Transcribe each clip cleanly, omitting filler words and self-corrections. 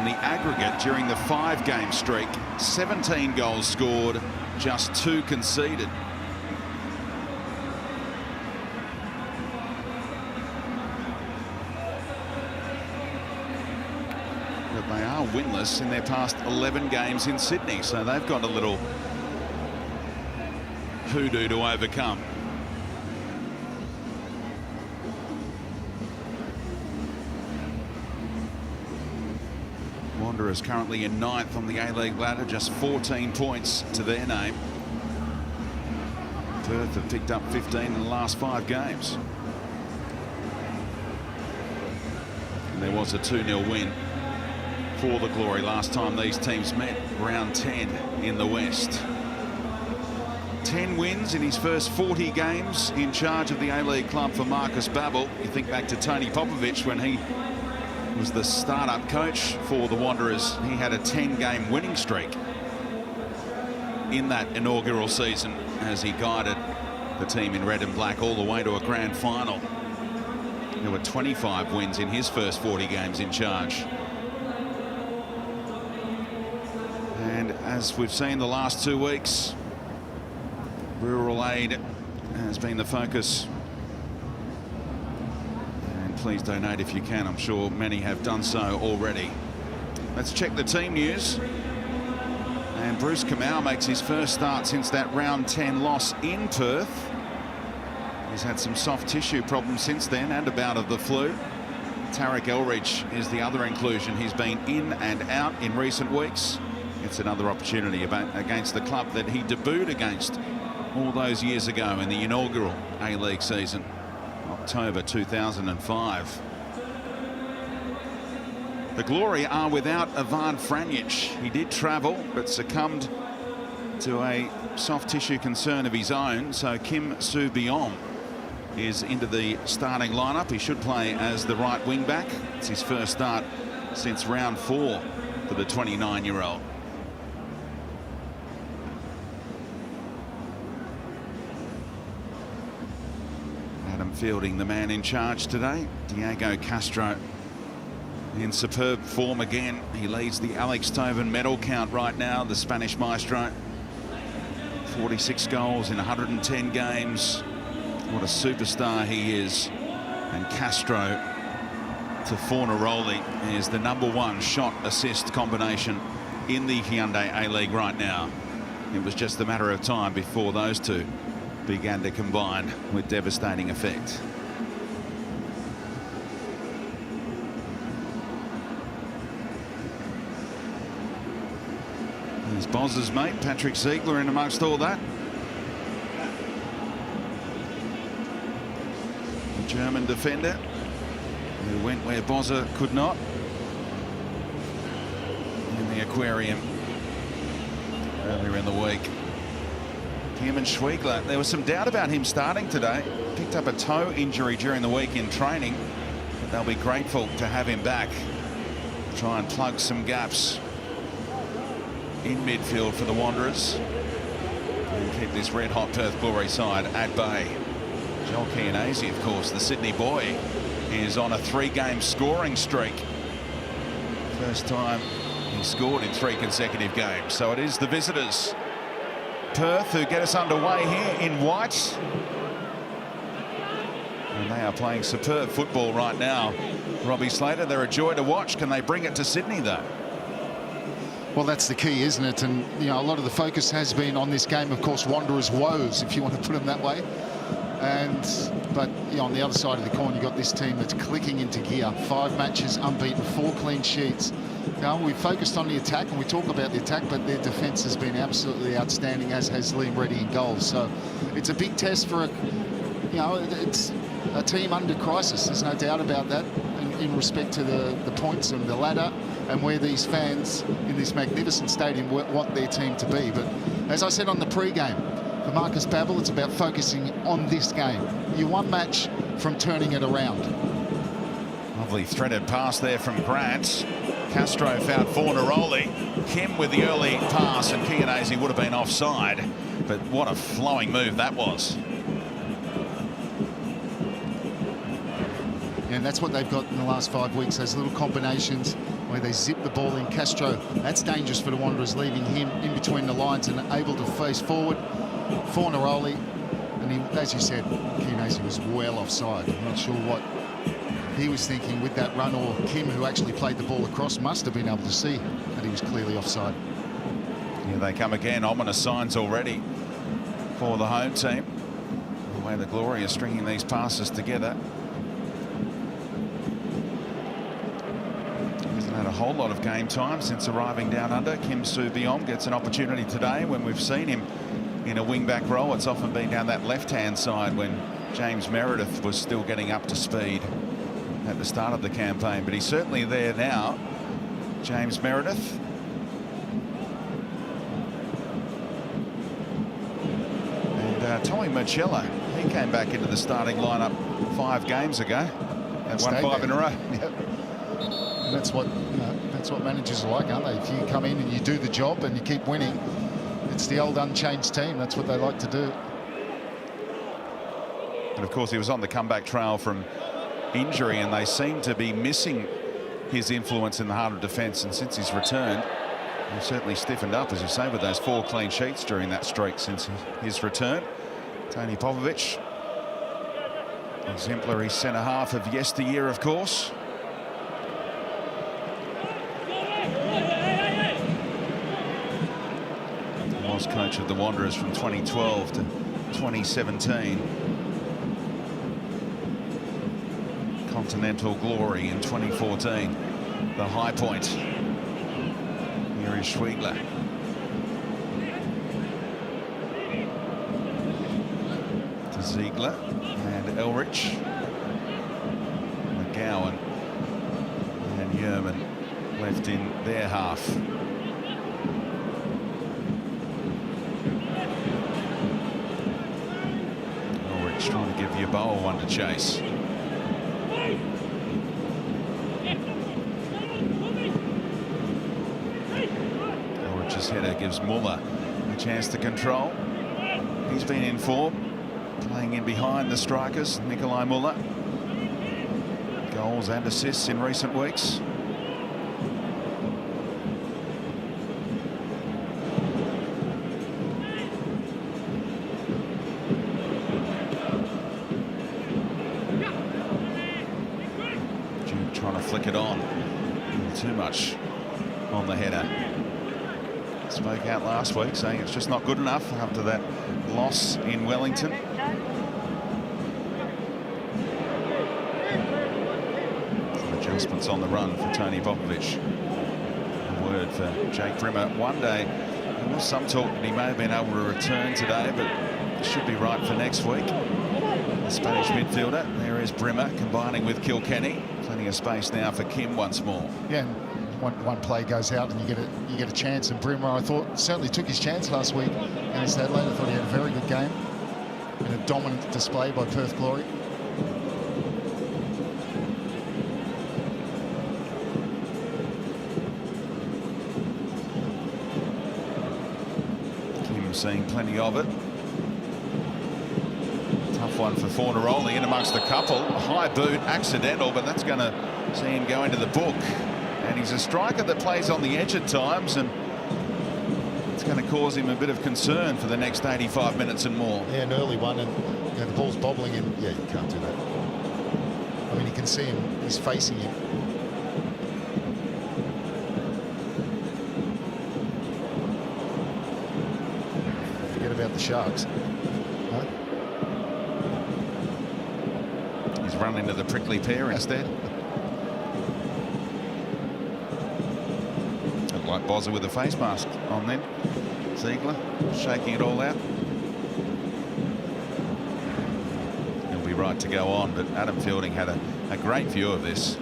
on the aggregate during the 5-game streak. 17 goals scored, just 2 conceded. But they are winless in their past 11 games in Sydney, so they've got a little hoodoo to overcome. Wanderers currently in 9th on the A-League ladder, just 14 points to their name. Perth have picked up 15 in the last 5 games. And there was a 2-0 win for the Glory last time these teams met, round 10 in the West. 10 wins in his first 40 games in charge of the A-League club for Marcus Babbel. You think back to Tony Popovich when he was the startup coach for the Wanderers. He had a 10-game winning streak in that inaugural season as he guided the team in red and black all the way to a grand final. There were 25 wins in his first 40 games in charge. And as we've seen the last 2 weeks, rural aid has been the focus. Please donate if you can. I'm sure many have done so already. Let's check the team news. And Bruce Kamau makes his first start since that round 10 loss in Perth. He's had some soft tissue problems since then and a bout of the flu. Tarek Elridge is the other inclusion. He's been in and out in recent weeks. It's another opportunity against the club that he debuted against all those years ago in the inaugural A-League season. October 2005. The Glory are without Ivan Franjic. He did travel but succumbed to a soft tissue concern of his own, so Kim Soo-byong is into the starting lineup. He should play as the right wing back. It's his first start since round 4 for the 29-year-old. Fielding the man in charge today, Diego Castro, in superb form again. He leads the Alex Tobin medal count right now, the Spanish maestro. 46 goals in 110 games. What a superstar he is. And Castro to Fornaroli is the #1 shot assist combination in the Hyundai A-League right now. It was just a matter of time before those two began to combine with devastating effect. There's Boz's mate, Patrick Ziegler, in amongst all that. The German defender who went where Bozza could not in the aquarium earlier in the week. Him and Schwiegler, there was some doubt about him starting today. Picked up a toe injury during the week in training, but they'll be grateful to have him back. Try and plug some gaps in midfield for the Wanderers and keep this red-hot Perth Glory side at bay. Joel Chianese, of course, the Sydney boy, is on a 3-game scoring streak. First time he scored in 3 consecutive games. So it is the visitors, Perth, who get us underway here in white. And they are playing superb football right now. Robbie Slater, they're a joy to watch. Can they bring it to Sydney, though? Well, that's the key, isn't it? And, you know, a lot of the focus has been on this game, of course, Wanderers' woes, if you want to put them that way. But you know, on the other side of the coin, you've got this team that's clicking into gear. 5 matches unbeaten, 4 clean sheets. Now, we've focused on the attack, and we talk about the attack, but their defence has been absolutely outstanding, as has Liam Reddy in goals. So it's a big test for it's a team under crisis. There's no doubt about that in respect to the points and the ladder and where these fans in this magnificent stadium want their team to be. But as I said on the pre-game, for Marcus Babbel, it's about focusing on this game. You're 1 match from turning it around. Lovely threaded pass there from Grant. Castro found Fornaroli. Kim with the early pass, and Chianese would have been offside. But what a flowing move that was. And that's what they've got in the last 5 weeks, those little combinations where they zip the ball in. Castro, that's dangerous for the Wanderers, leaving him in between the lines and able to face forward. Fornaroli, and he, as you said, Kinesi was well offside. I'm not sure what he was thinking with that run, or Kim, who actually played the ball across, must have been able to see that he was clearly offside. Here they come again, ominous signs already for the home team. The way the Glory are stringing these passes together. Hasn't had a whole lot of game time since arriving down under. Kim Soo-byong gets an opportunity today. When we've seen him in a wing-back role, it's often been down that left-hand side when James Meredith was still getting up to speed at the start of the campaign. But he's certainly there now, James Meredith. And Tommy Murchella, he came back into the starting lineup 5 games ago and won 5 in a row. Yep. And that's what managers are like, aren't they? If you come in and you do the job and you keep winning, it's the old unchanged team. That's what they like to do. And of course, he was on the comeback trail from injury, and they seem to be missing his influence in the heart of defence. And since he's returned, he's certainly stiffened up, as you say, with those 4 clean sheets during that streak since his return. Tony Popovic, exemplary centre half of yesteryear, of course. Was coach of the Wanderers from 2012 to 2017. Continental glory in 2014. The high point. Here is Schwiegler. To Ziegler and Elrich. McGowan and Yerman left in their half. Elrich trying to give Yeboah one to chase. Elrich's header gives Muller a chance to control. He's been in form, playing in behind the strikers, Nikolai Muller. Goals and assists in recent weeks. Duke trying to flick it on. Too much on the header. Spoke out last week saying it's just not good enough after that loss in Wellington. Some adjustments on the run for Tony Popovic. A word for Jake Brimmer. One day, there was some talk that he may have been able to return today, but it should be right for next week. The Spanish midfielder, there is Brimmer combining with Kilkenny. Plenty of space now for Kim once more. Yeah. One play goes out and you get a chance, and Brimmer, I thought, certainly took his chance last week against Adelaide. I thought he had a very good game and a dominant display by Perth Glory. Kim seeing plenty of it. Tough one for Fornaroli in amongst the couple. A high boot, accidental, but that's going to see him go into the book. And he's a striker that plays on the edge at times, and it's going to cause him a bit of concern for the next 85 minutes and more. Yeah, an early one, and you know, the ball's bobbling, and yeah, you can't do that. I mean, you can see him, he's facing him. Forget about the Sharks. Huh? He's run into the prickly pear instead. Like Bozza with a face mask on then. Ziegler shaking it all out. He'll be right to go on, but Adam Fielding had a great view of this.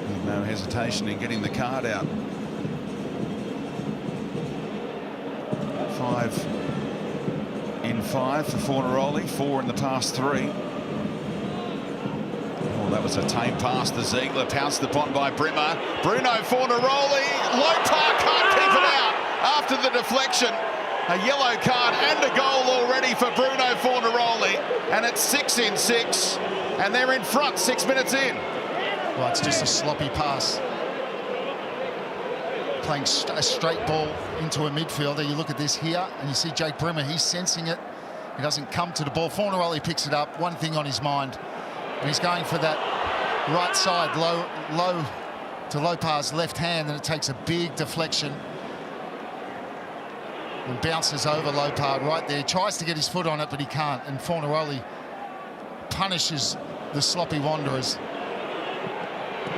With no hesitation in getting the card out. 5 in 5 for Fornaroli, 4 in the past 3. That was a tame pass to Ziegler, pounced upon by Brimmer. Bruno Fornaroli, Lopar can't keep it out after the deflection. A yellow card and a goal already for Bruno Fornaroli, and it's 6 in 6. and they're in front 6 minutes in. Well, it's just a sloppy pass. Playing a straight ball into a midfielder. You look at this here, and you see Jake Brimmer, he's sensing it. He doesn't come to the ball. Fornaroli picks it up, one thing on his mind, and he's going for that right side, low to Lopez's left hand, and it takes a big deflection and bounces over Lopez right there. Tries to get his foot on it, but he can't, and Fornaroli punishes the sloppy Wanderers.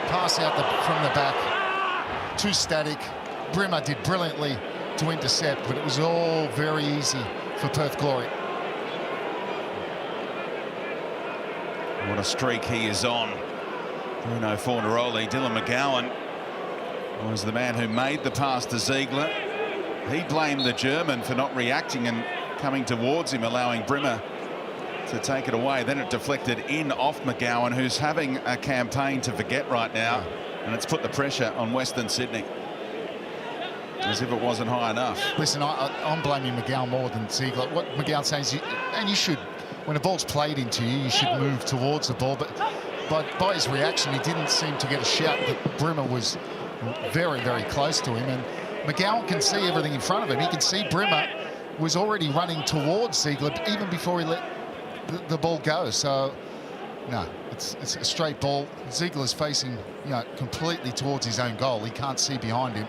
Pass out from the back, too static. Brimmer did brilliantly to intercept, but it was all very easy for Perth Glory. What a streak he is on. Bruno Fornaroli. Dylan McGowan was the man who made the pass to Ziegler. He blamed the German for not reacting and coming towards him, allowing Brimmer to take it away. Then it deflected in off McGowan, who's having a campaign to forget right now, and it's put the pressure on Western Sydney, as if it wasn't high enough. Listen, I'm blaming McGowan more than Ziegler. What McGowan says, and you should, when a ball's played into you, you should move towards the ball. But by his reaction, he didn't seem to get a shout that Brimmer was very, very close to him. And McGowan can see everything in front of him. He can see Brimmer was already running towards Ziegler even before he let the ball go. So, no, it's a straight ball. Ziegler's facing, completely towards his own goal. He can't see behind him.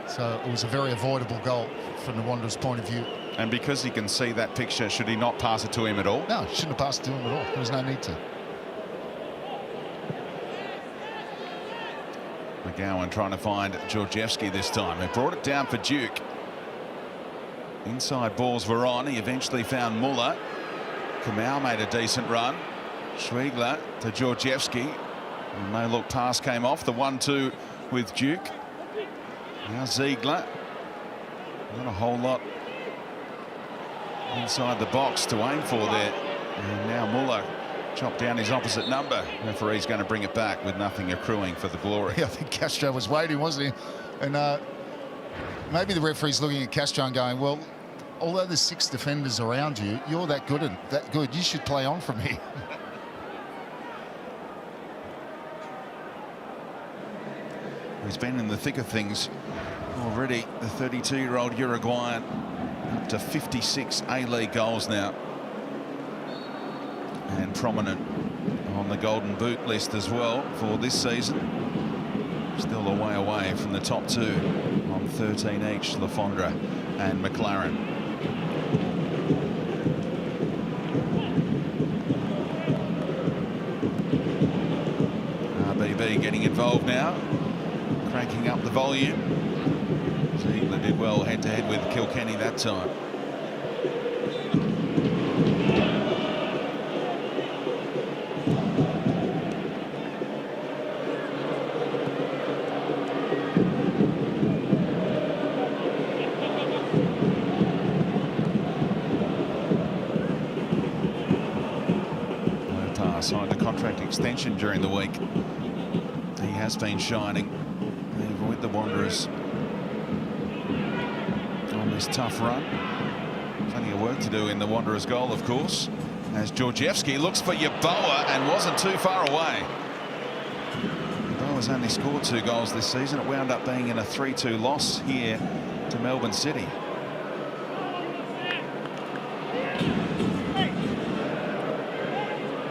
So it was a very avoidable goal from the Wanderers' point of view. And because he can see that picture, should he not pass it to him at all? No, shouldn't have passed it to him at all. There was no need to. McGowan trying to find Georgievski this time. They brought it down for Duke. Inside balls were on. He eventually found Muller. Kamau made a decent run. Schwegler to Georgievski. No look pass came off. The 1-2 with Duke. Now Ziegler. Not a whole lot inside the box to aim for there. And now Muller chopped down his opposite number. Referee's going to bring it back with nothing accruing for the Glory. Yeah, I think Castro was waiting, wasn't he? And maybe the referee's looking at Castro and going, well, although there's 6 defenders around you, you're that good and that good. You should play on from here. He's been in the thick of things already. The 32-year-old Uruguayan up to 56 A-League goals now, and prominent on the Golden Boot list as well for this season. Still a way away from the top 2 on 13 each, Lafondra and McLaren. RBB getting involved now, cranking up the volume. Ziegler did well head-to-head with Kilkenny that time. Lopez signed a contract extension during the week. He has been shining, even with the Wanderers on this tough run. Plenty of work to do in the Wanderers' goal, of course, as Georgievski looks for Yeboah and wasn't too far away. Yeboah's only scored 2 goals this season. It wound up being in a 3-2 loss here to Melbourne City.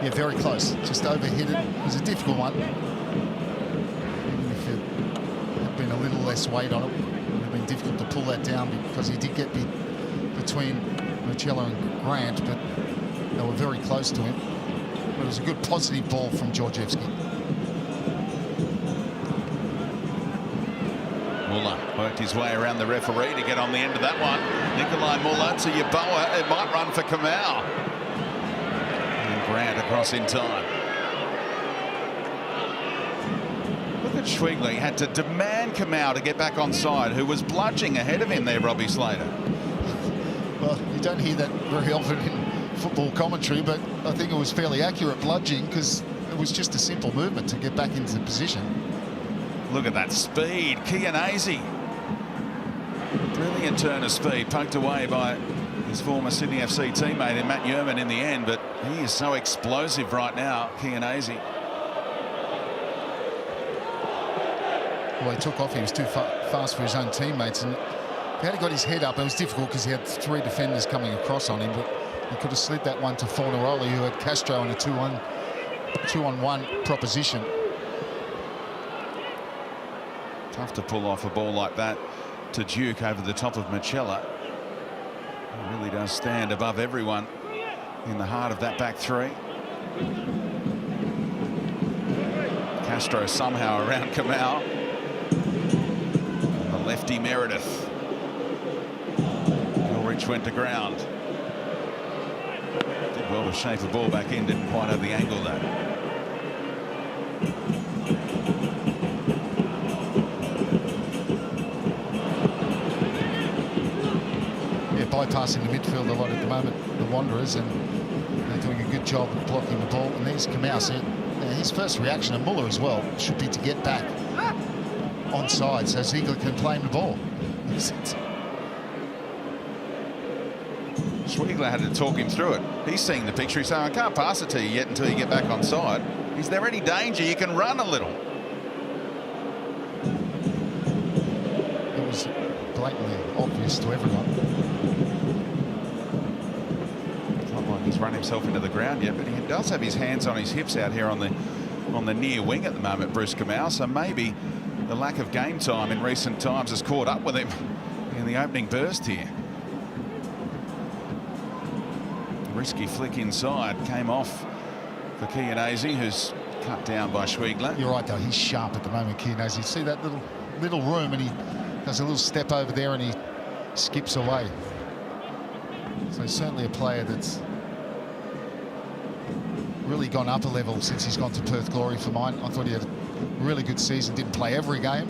Yeah, very close. Just overhit it. It was a difficult one. Even if it had been a little less weight on it, it would have been difficult to pull that down because he did get between Marcello and Grant, but they were very close to him. But it was a good positive ball from Georgievski. Muller worked his way around the referee to get on the end of that one. Nikolai Muller to Yeboah. It might run for Kamau. And Grant across in time. Look at Schwegler. He had to demand Kamau to get back on side, who was bludging ahead of him there, Robbie Slater. Well, you don't hear that very often in football commentary, but I think it was fairly accurate bludging because it was just a simple movement to get back into the position. Look at that speed. Chianese. Brilliant turn of speed, poked away by his former Sydney FC teammate in Matt Yerman in the end, but he is so explosive right now, Chianese. Well, he took off. He was too fast for his own teammates, and he had got his head up. It was difficult because he had 3 defenders coming across on him, but he could have slid that one to Fornaroli, who had Castro in a 2-on-1 proposition. Tough to pull off a ball like that to Duke over the top of Machella. He really does stand above everyone in the heart of that back three. Castro somehow around Kamau. And the lefty Meredith. Ulrich went to ground. Did well to shape the ball back in, didn't quite have the angle though. Bypassing the midfield a lot at the moment, the Wanderers, and they're doing a good job of blocking the ball. And there's Kamau. So his first reaction, and Muller as well, should be to get back onside so Ziegler can claim the ball. Schwiegler had to talk him through it. He's seeing the picture. He's saying, I can't pass it to you yet until you get back onside. Is there any danger? You can run a little. It was blatantly obvious to everyone. He's run himself into the ground yet, but he does have his hands on his hips out here on the near wing at the moment, Bruce Kamau. So maybe the lack of game time in recent times has caught up with him in the opening burst here. Risky flick inside came off for Chianese, who's cut down by Schwiegler. You're right though, he's sharp at the moment, Chianese. You see that little room, and he does a little step over there and he skips away. So he's certainly a player that's really gone up a level since he's gone to Perth Glory for mine. I thought he had a really good season. Didn't play every game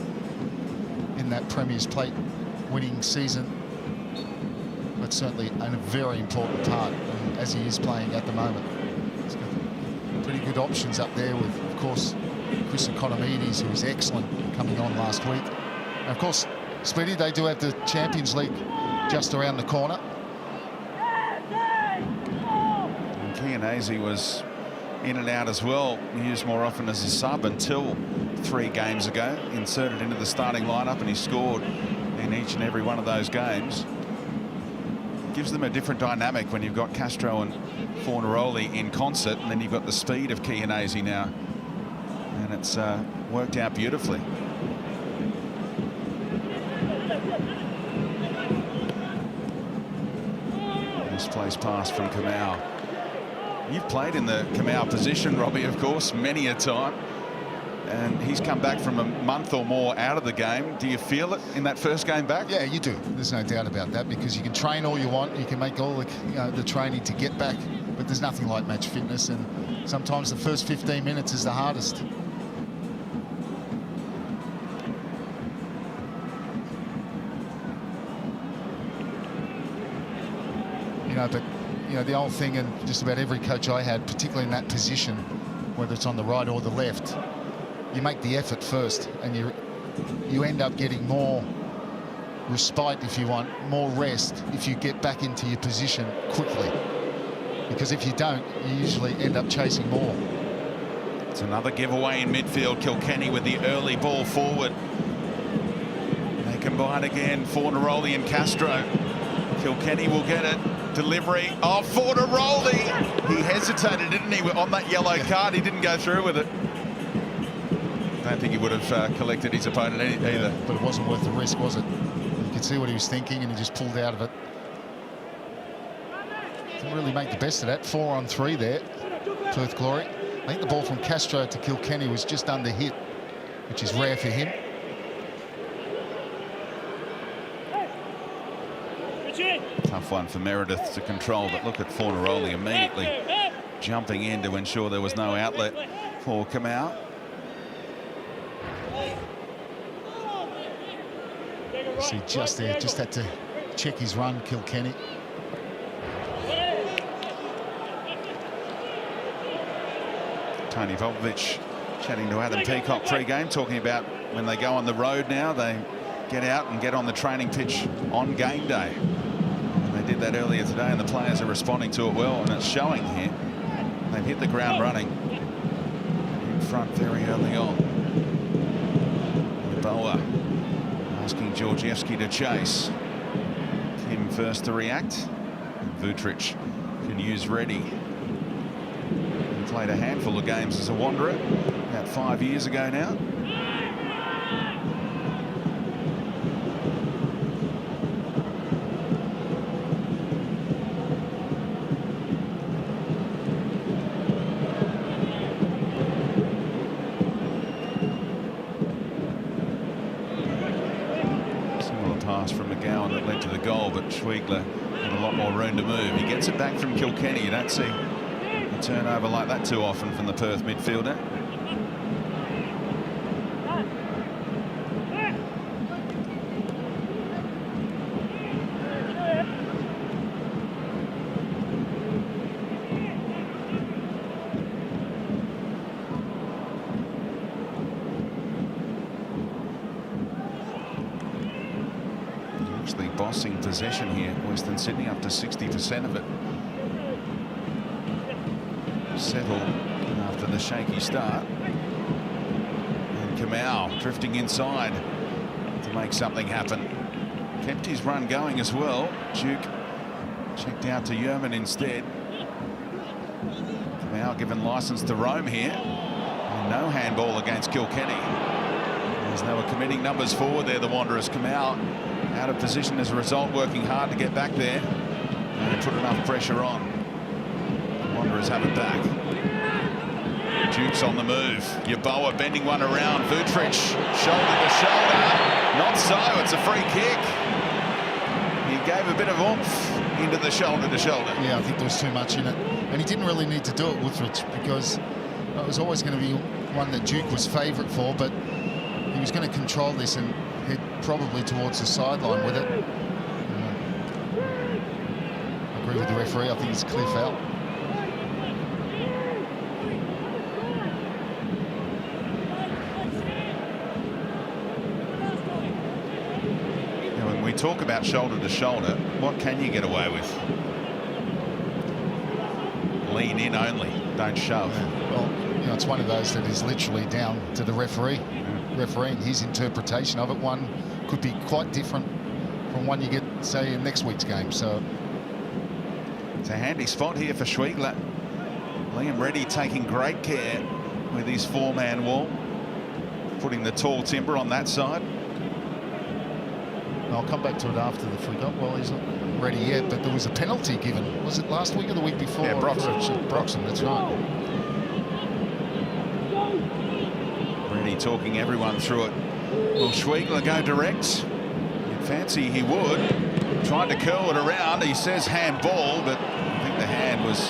in that Premier's Plate winning season, but certainly a very important part, as he is playing at the moment. He's got pretty good options up there with, of course, Chris Economides, who was excellent coming on last week. And of course, Smitty, they do have the Champions League just around the corner. And Chianese was in and out as well, used more often as a sub until 3 games ago, inserted into the starting lineup, and he scored in each and every one of those games. Gives them a different dynamic when you've got Castro and Fornaroli in concert, and then you've got the speed of Chianese now, and it's worked out beautifully. Misplaced pass from Kamau. You've played in the Kamau position, Robbie, of course, many a time. And he's come back from a month or more out of the game. Do you feel it in that first game back? Yeah, you do. There's no doubt about that, because you can train all you want. You can make all the, the training to get back. But there's nothing like match fitness. And sometimes the first 15 minutes is the hardest. But the old thing, and just about every coach I had, particularly in that position, whether it's on the right or the left, you make the effort first, and you end up getting more respite, if you want, more rest if you get back into your position quickly. Because if you don't, you usually end up chasing more. It's another giveaway in midfield. Kilkenny with the early ball forward. They combine again, Fornaroli and Castro. Kilkenny will get it. Delivery of Fornaroli. He hesitated, didn't he, on that yellow card? He didn't go through with it. I don't think he would have collected his opponent either. But it wasn't worth the risk, was it? You could see what he was thinking, and he just pulled out of it. Didn't really make the best of that. 4-on-3 there, Perth Glory. I think the ball from Castro to Kilkenny was just under hit, which is rare for him. Tough one for Meredith to control, but look at Fornaroli immediately jumping in to ensure there was no outlet for Kamau. See, just there, just had to check his run, Kilkenny. Tony Popovich chatting to Adam Peacock pre-game, talking about when they go on the road now, they get out and get on the training pitch on game day. And they did that earlier today, and the players are responding to it well, and it's showing here. They've hit the ground running in front very early on. Boa asking Georgievski to chase. Kim first to react. Vutric can use Reddy. He played a handful of games as a Wanderer about 5 years ago now. From McGowan that led to the goal, but Schwegler had a lot more room to move. He gets it back from Kilkenny. You don't see a turnover like that too often from the Perth midfielder. Actually bossing possession here, Western Sydney up to 60% of it. Settled after the shaky start. And Kamau drifting inside to make something happen. Kept his run going as well. Duke checked out to Yerman instead. Kamau given licence to roam here. And no handball against Kilkenny. As they were committing numbers forward there, the Wanderers. Kamau out of position as a result, working hard to get back there and put enough pressure on. The Wanderers have it back. Duke's on the move. Yeboah bending one around. Vutric shoulder to shoulder. Not so. It's a free kick. He gave a bit of oomph into the shoulder to shoulder. Yeah, I think there was too much in it, and he didn't really need to do it, Vutric, because it was always going to be one that Duke was favourite for, but he was going to control this and head probably towards the sideline with it. I agree with the referee. I think it's a clear foul. Now, when we talk about shoulder to shoulder, what can you get away with? Lean in only, don't shove. Well, you know, it's one of those that is literally down to the referee. Refereeing his interpretation of it. One could be quite different from one you get, say, in next week's game. So it's a handy spot here for Schwegler. Liam Reddy taking great care with his four-man wall, putting the tall timber on that side. I'll come back to it after the free goal. Well, he's not ready yet, but there was a penalty given. Was it last week or the week before? Yeah, Broxham, that's right. Reddy talking everyone through it. Will Schwegler go direct? You'd fancy he would. Tried to curl it around. He says handball, but I think the hand was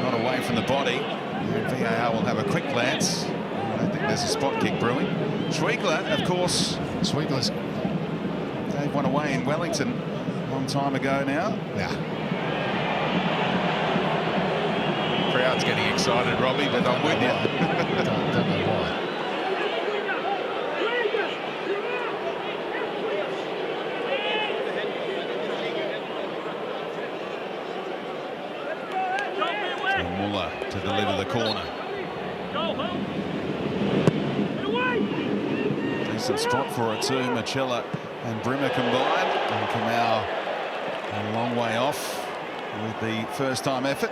not away from the body. And VAR will have a quick glance. I don't think there's a spot kick brewing. Schwegler, of course. Schwegler's gave one away in Wellington a long time ago now. Yeah. Crowd's getting excited, Robbie, but I'm with you. don't know why. To deliver the corner. Decent spot for it too. Machella and Brimmer combined. And Kamau a long way off with the first time effort.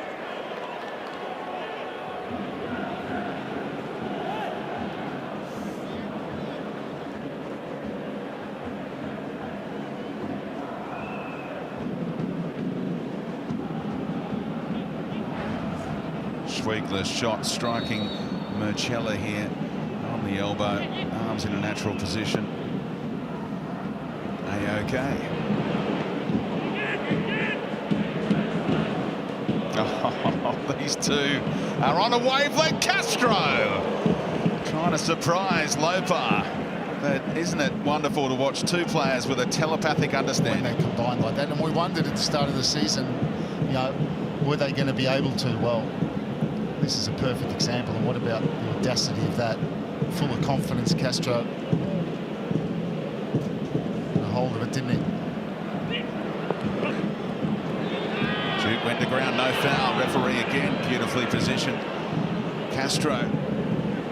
Schwegler's shot striking Murchella here on the elbow. Arms in a natural position. A-OK. Oh, these two are on a wavelength. Castro trying to surprise Lopar. But isn't it wonderful to watch two players with a telepathic understanding? When they combine like that. And we wondered at the start of the season, you know, were they going to be able to? Well, this is a perfect example. And what about the audacity of that? Full of confidence, Castro. Got a hold of it, didn't he? Grant went to ground, no foul. Referee again beautifully positioned. Castro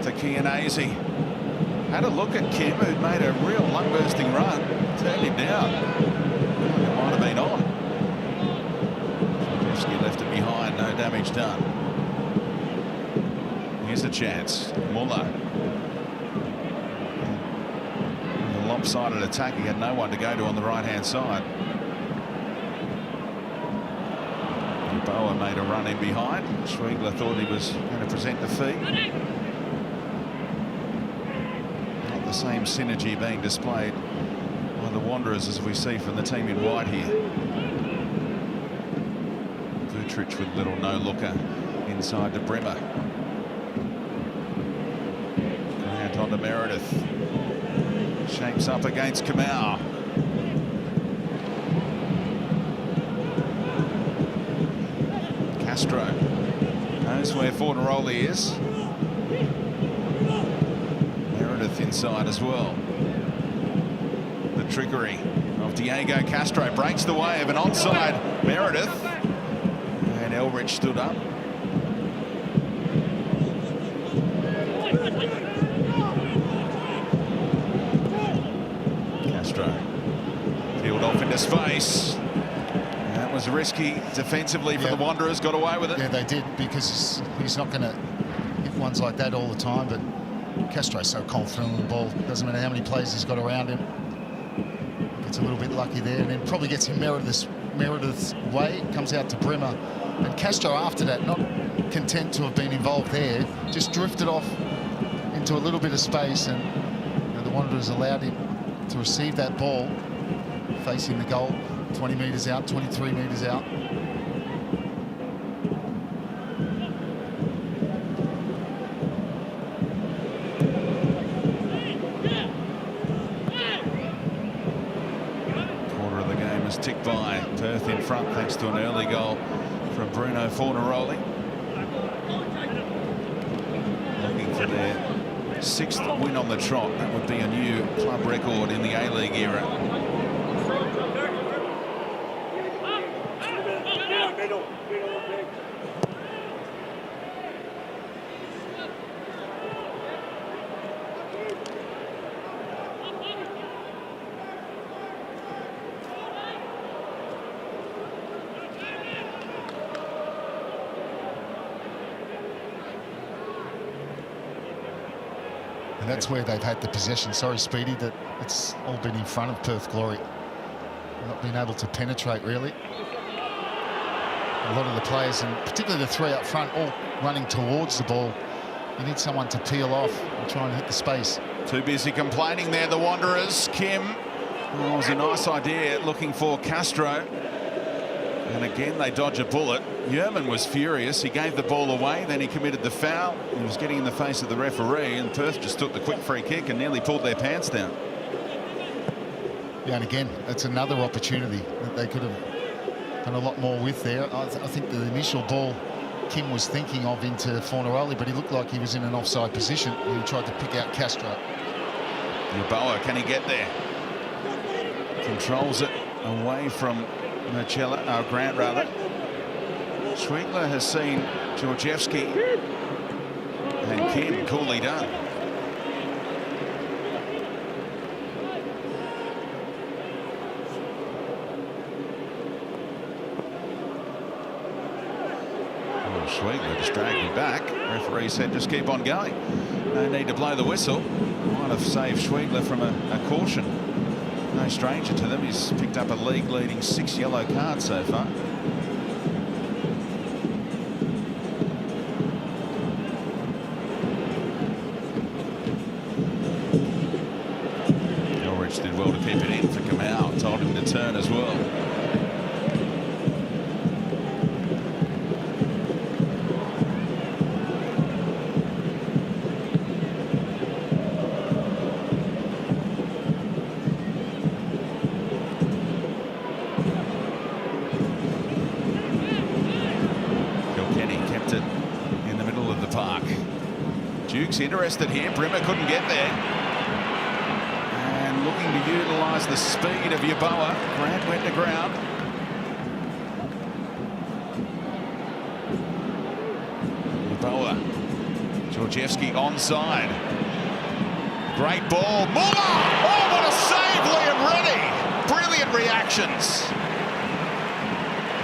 to Chianese. Had a look at Kim, who'd made a real lung-bursting run. Turned him down. It might have been on. Shevsky left it behind, no damage done. Here's a chance. Muller. The lopsided attack. He had no one to go to on the right-hand side. Boa made a run in behind. Schwegler thought he was going to present the feet. Not the same synergy being displayed by the Wanderers as we see from the team in white here. Vutric with little no-looker inside to Bremer. Grant on to Meredith. Shapes up against Kamau. Castro knows where Fornaroli is. Meredith inside as well. The trickery of Diego Castro breaks the way of an onside Meredith. And Elrich stood up. Castro peeled off into space. That was risky defensively for the Wanderers. Got away with it. Yeah, they did, because he's not going to hit ones like that all the time. But Castro's so confident on the ball. Doesn't matter how many plays he's got around him. Gets a little bit lucky there, and then probably gets him Meredith's way. Comes out to Bremer. And Castro after that, not content to have been involved there, just drifted off into a little bit of space, and the Wanderers allowed him to receive that ball facing the goal. 20 metres out, 23 metres out. Quarter of the game has ticked by. Perth in front thanks to an early goal from Bruno Fornaroli. Looking for their 6th win on the trot. That would be a new club record in the A-League era. And that's where they've had the possession. Sorry, Speedy, that it's all been in front of Perth Glory. Not been able to penetrate, really. A lot of the players, and particularly the 3 up front, all running towards the ball. You need someone to peel off and try and hit the space. Too busy complaining there, the Wanderers. Kim, it was a nice idea looking for Castro. And again, they dodge a bullet. Yerman was furious. He gave the ball away, then he committed the foul. He was getting in the face of the referee, and Perth just took the quick free kick and nearly pulled their pants down. Yeah, and again, it's another opportunity that they could have done a lot more with there. I think the initial ball Kim was thinking of into Fornaroli, but he looked like he was in an offside position. He tried to pick out Castro. Yeboah, can he get there? Controls it away from Grant rather. Schwegler has seen Georgievski, and Kim, coolly done. Oh, Schwegler just dragged him back. Referee said just keep on going. No need to blow the whistle. Might have saved Schwegler from a caution. No stranger to them. He's picked up a league-leading 6 yellow cards so far. Elrich did well to keep it in for Kamau. Told him to turn as well. Duke's interested here. Bremer couldn't get there. And looking to utilise the speed of Yeboah. Grant went to ground. Georgievski onside. Great ball. Muller! Oh, what a save, Liam Reddy! Brilliant reactions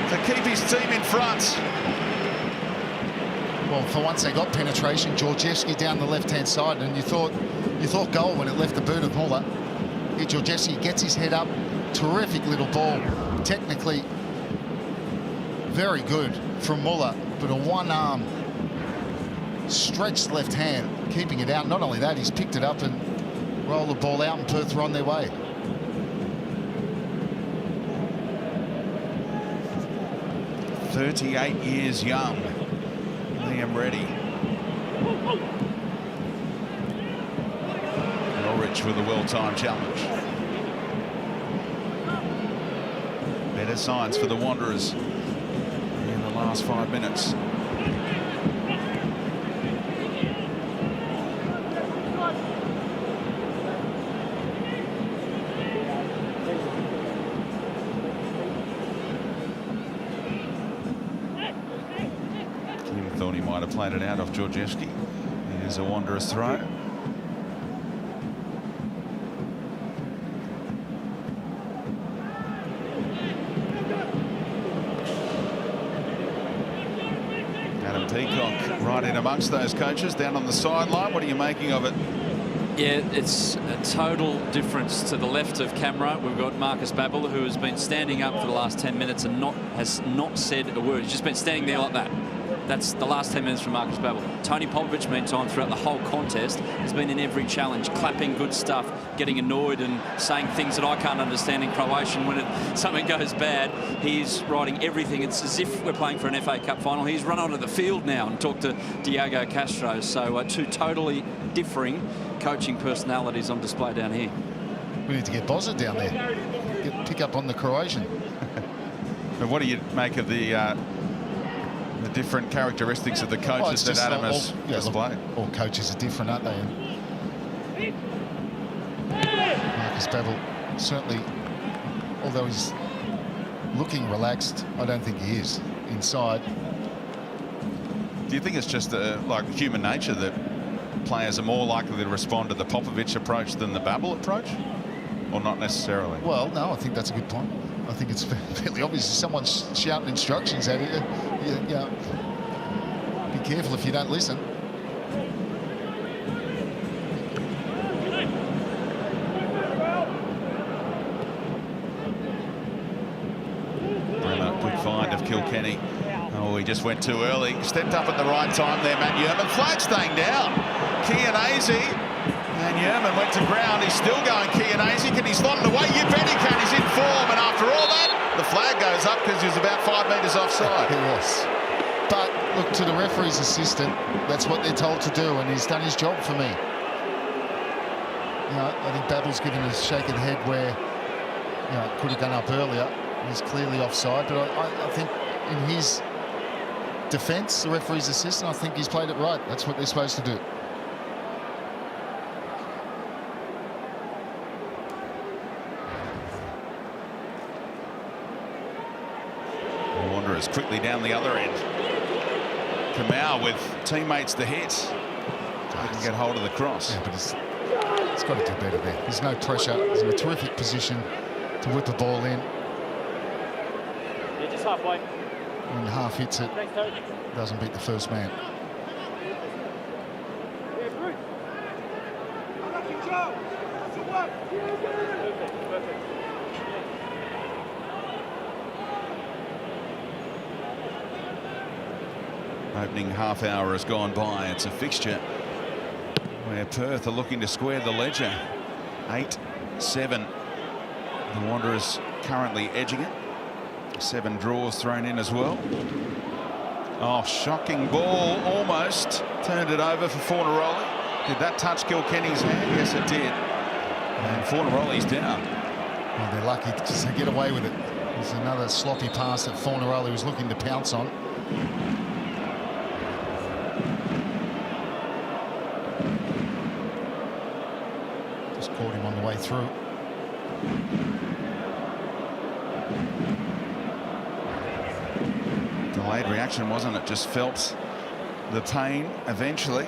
to keep his team in front. Well, for once they got penetration. Georgievski down the left-hand side, and you thought goal when it left the boot of Muller. Here Georgievski gets his head up. Terrific little ball. Technically very good from Muller, but a one-arm stretched left hand, keeping it out. Not only that, he's picked it up and rolled the ball out, and Perth are on their way. "38 years young, Liam Reddy." Norwich with a well-timed challenge. Better signs for the Wanderers in the last 5 minutes. Kim thought he might have played it out off Georgievski. Here's a Wanderers throw. Peacock right in amongst those coaches down on the sideline. What are you making of it? Yeah, it's a total difference to the left of camera. We've got Marcus Babbel, who has been standing up for the last 10 minutes and has not said a word. He's just been standing there like that. That's the last 10 minutes from Marcus Babbel. Tony Popovic, meantime, throughout the whole contest, has been in every challenge, clapping good stuff, getting annoyed and saying things that I can't understand in Croatian. When something goes bad, he's writing everything. It's as if we're playing for an FA Cup final. He's run onto the field now and talked to Diego Castro. So two totally differing coaching personalities on display down here. We need to get Bozza down there, pick up on the Croatian. But what do you make of the different characteristics of the coaches that Adam has displayed? All coaches are different, aren't they? Marcus Babbel, certainly, although he's looking relaxed, I don't think he is inside. Do you think it's just like human nature that players are more likely to respond to the Popovic approach than the Babbel approach? Or not necessarily? Well, no, I think that's a good point. I think it's fairly obvious. If someone's shouting instructions at you, be careful if you don't listen. Good find of Kilkenny. Oh, he just went too early. Stepped up at the right time there, Matt Yerman. Flag staying down. Kianese. And Yerman went to ground. He's still going, Kianese. Can he slot it away? You bet he can. He's in form. And after all that, the flag goes up because he was about 5 metres offside. He was. But look, to the referee's assistant, that's what they're told to do, and he's done his job for me. I think Babbel's given a shake of the head where it could have gone up earlier. He's clearly offside, but I think in his defence, the referee's assistant, I think he's played it right. That's what they're supposed to do. The Wanderers quickly down the other end. Kamau with teammates to hit. He can get hold of the cross. Yeah, but it's got to do better there. There's no pressure. He's in a terrific position to whip the ball in. Yeah, just halfway. When half hits it, doesn't beat the first man. Opening half hour has gone by. It's a fixture where Perth are looking to square the ledger. 8-7. The Wanderers currently edging it. 7 draws thrown in as well. Oh, shocking ball. Almost turned it over for Fornaroli. Did that touch Kilkenny's hand? Yes, it did. And Fornaroli's down. Well, they're lucky to get away with it. There's another sloppy pass that Fornaroli was looking to pounce on. Just caught him on the way through. Delayed reaction, wasn't it? Just felt the pain eventually.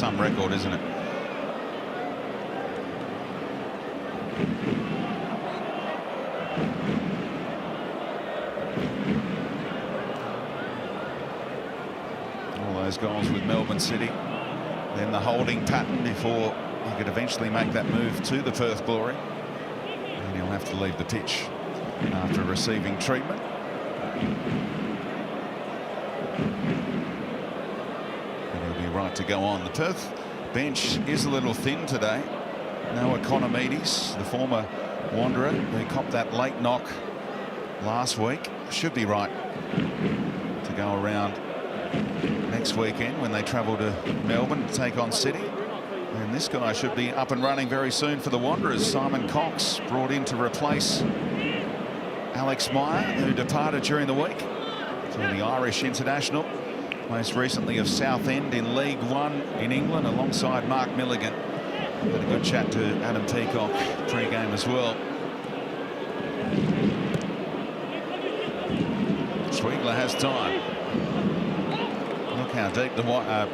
some record, isn't it? All those goals with Melbourne City. Then the holding pattern before he could eventually make that move to the Perth Glory. And he'll have to leave the pitch after receiving treatment. And he'll be right to go on. The Perth bench is a little thin today. No Economides, the former Wanderer, who copped that late knock last week, should be right to go around next weekend when they travel to Melbourne to take on City. And this guy should be up and running very soon for the Wanderers. Simon Cox brought in to replace Alex Meyer, who departed during the week to the Irish international, most recently of Southend in League One in England, alongside Mark Milligan. Had a good chat to Adam Peacock pre-game as well. Schwegler has time. Look how deep the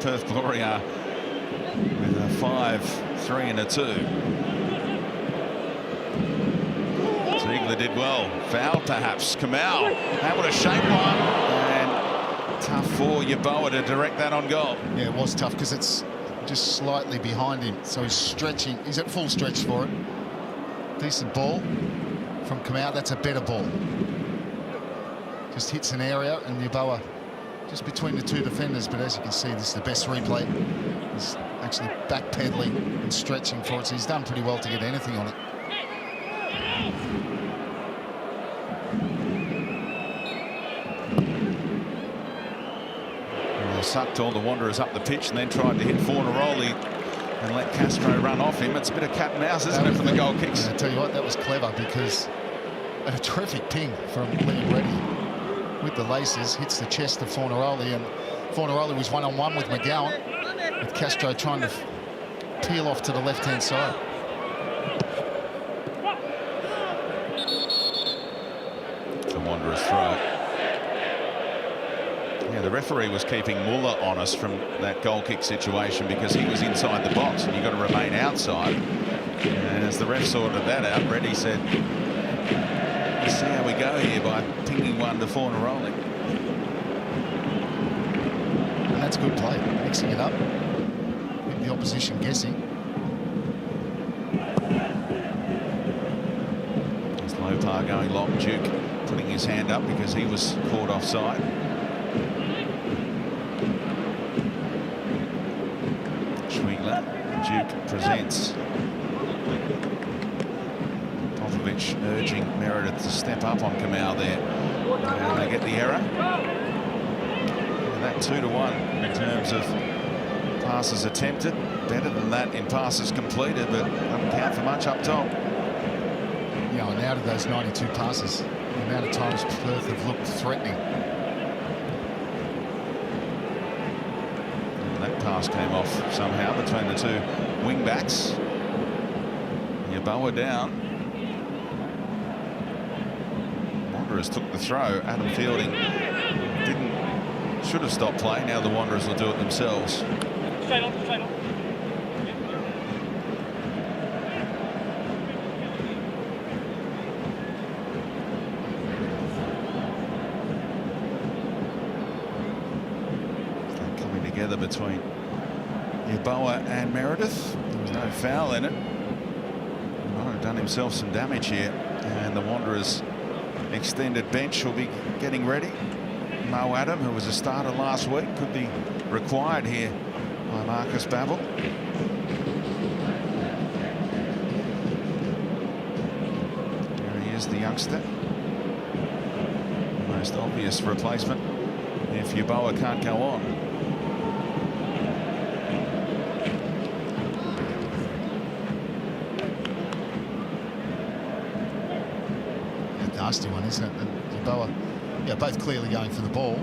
Perth Glory are with a 5, 3 and a 2. Ziegler did well. Foul perhaps. Kamau able to shape one, and tough for Yeboah to direct that on goal. Yeah, it was tough because it's just slightly behind him, so he's stretching. He's at full stretch for it. Decent ball from Kamau. That's a better ball. Just hits an area, and Yeboah just between the two defenders, but as you can see, this is the best replay. He's actually backpedaling and stretching for it, so he's done pretty well to get anything on it. Well, they sucked all the Wanderers up the pitch and then tried to hit Fornaroli and let Castro run off him. It's a bit of cat and mouse, isn't it, from the goal kicks? I tell you what, that was clever, because a terrific ping from Liam Reddy with the laces, hits the chest of Fornaroli, and Fornaroli was one-on-one with McGowan, with Castro trying to peel off to the left-hand side. The Wanderers throw. Yeah, the referee was keeping Muller honest from that goal kick situation because he was inside the box and you've got to remain outside. And as the ref sorted that out, Reddy said, let's see how we go here by pinging one to Fornaroli. And that's good play, mixing it up, with the opposition guessing. It's Lopar going long. Duke putting his hand up because he was caught offside. Schwegler. Duke presents. Popovich urging Meredith to step up on Kamau there. And they get the error. And that 2-1 in terms of passes attempted. Better than that in passes completed, but doesn't count for much up top. Yeah, and out of those 92 passes, the amount of times Perth have looked threatening. And that pass came off somehow between the two wing-backs. Yeboah down. Wanderers took the throw. Adam Fielding should have stopped play. Now the Wanderers will do it themselves. Straight on, straight on. Coming together between Yeboah and Meredith. There was no foul in it. He might have done himself some damage here. And the Wanderers extended bench will be getting ready. Mo Adam, who was a starter last week, could be required here by Marcus Babbel. There he is, the youngster. The most obvious replacement if Yeboah can't go on. A nasty one, isn't it? And Yeboah, yeah, both clearly going for the ball.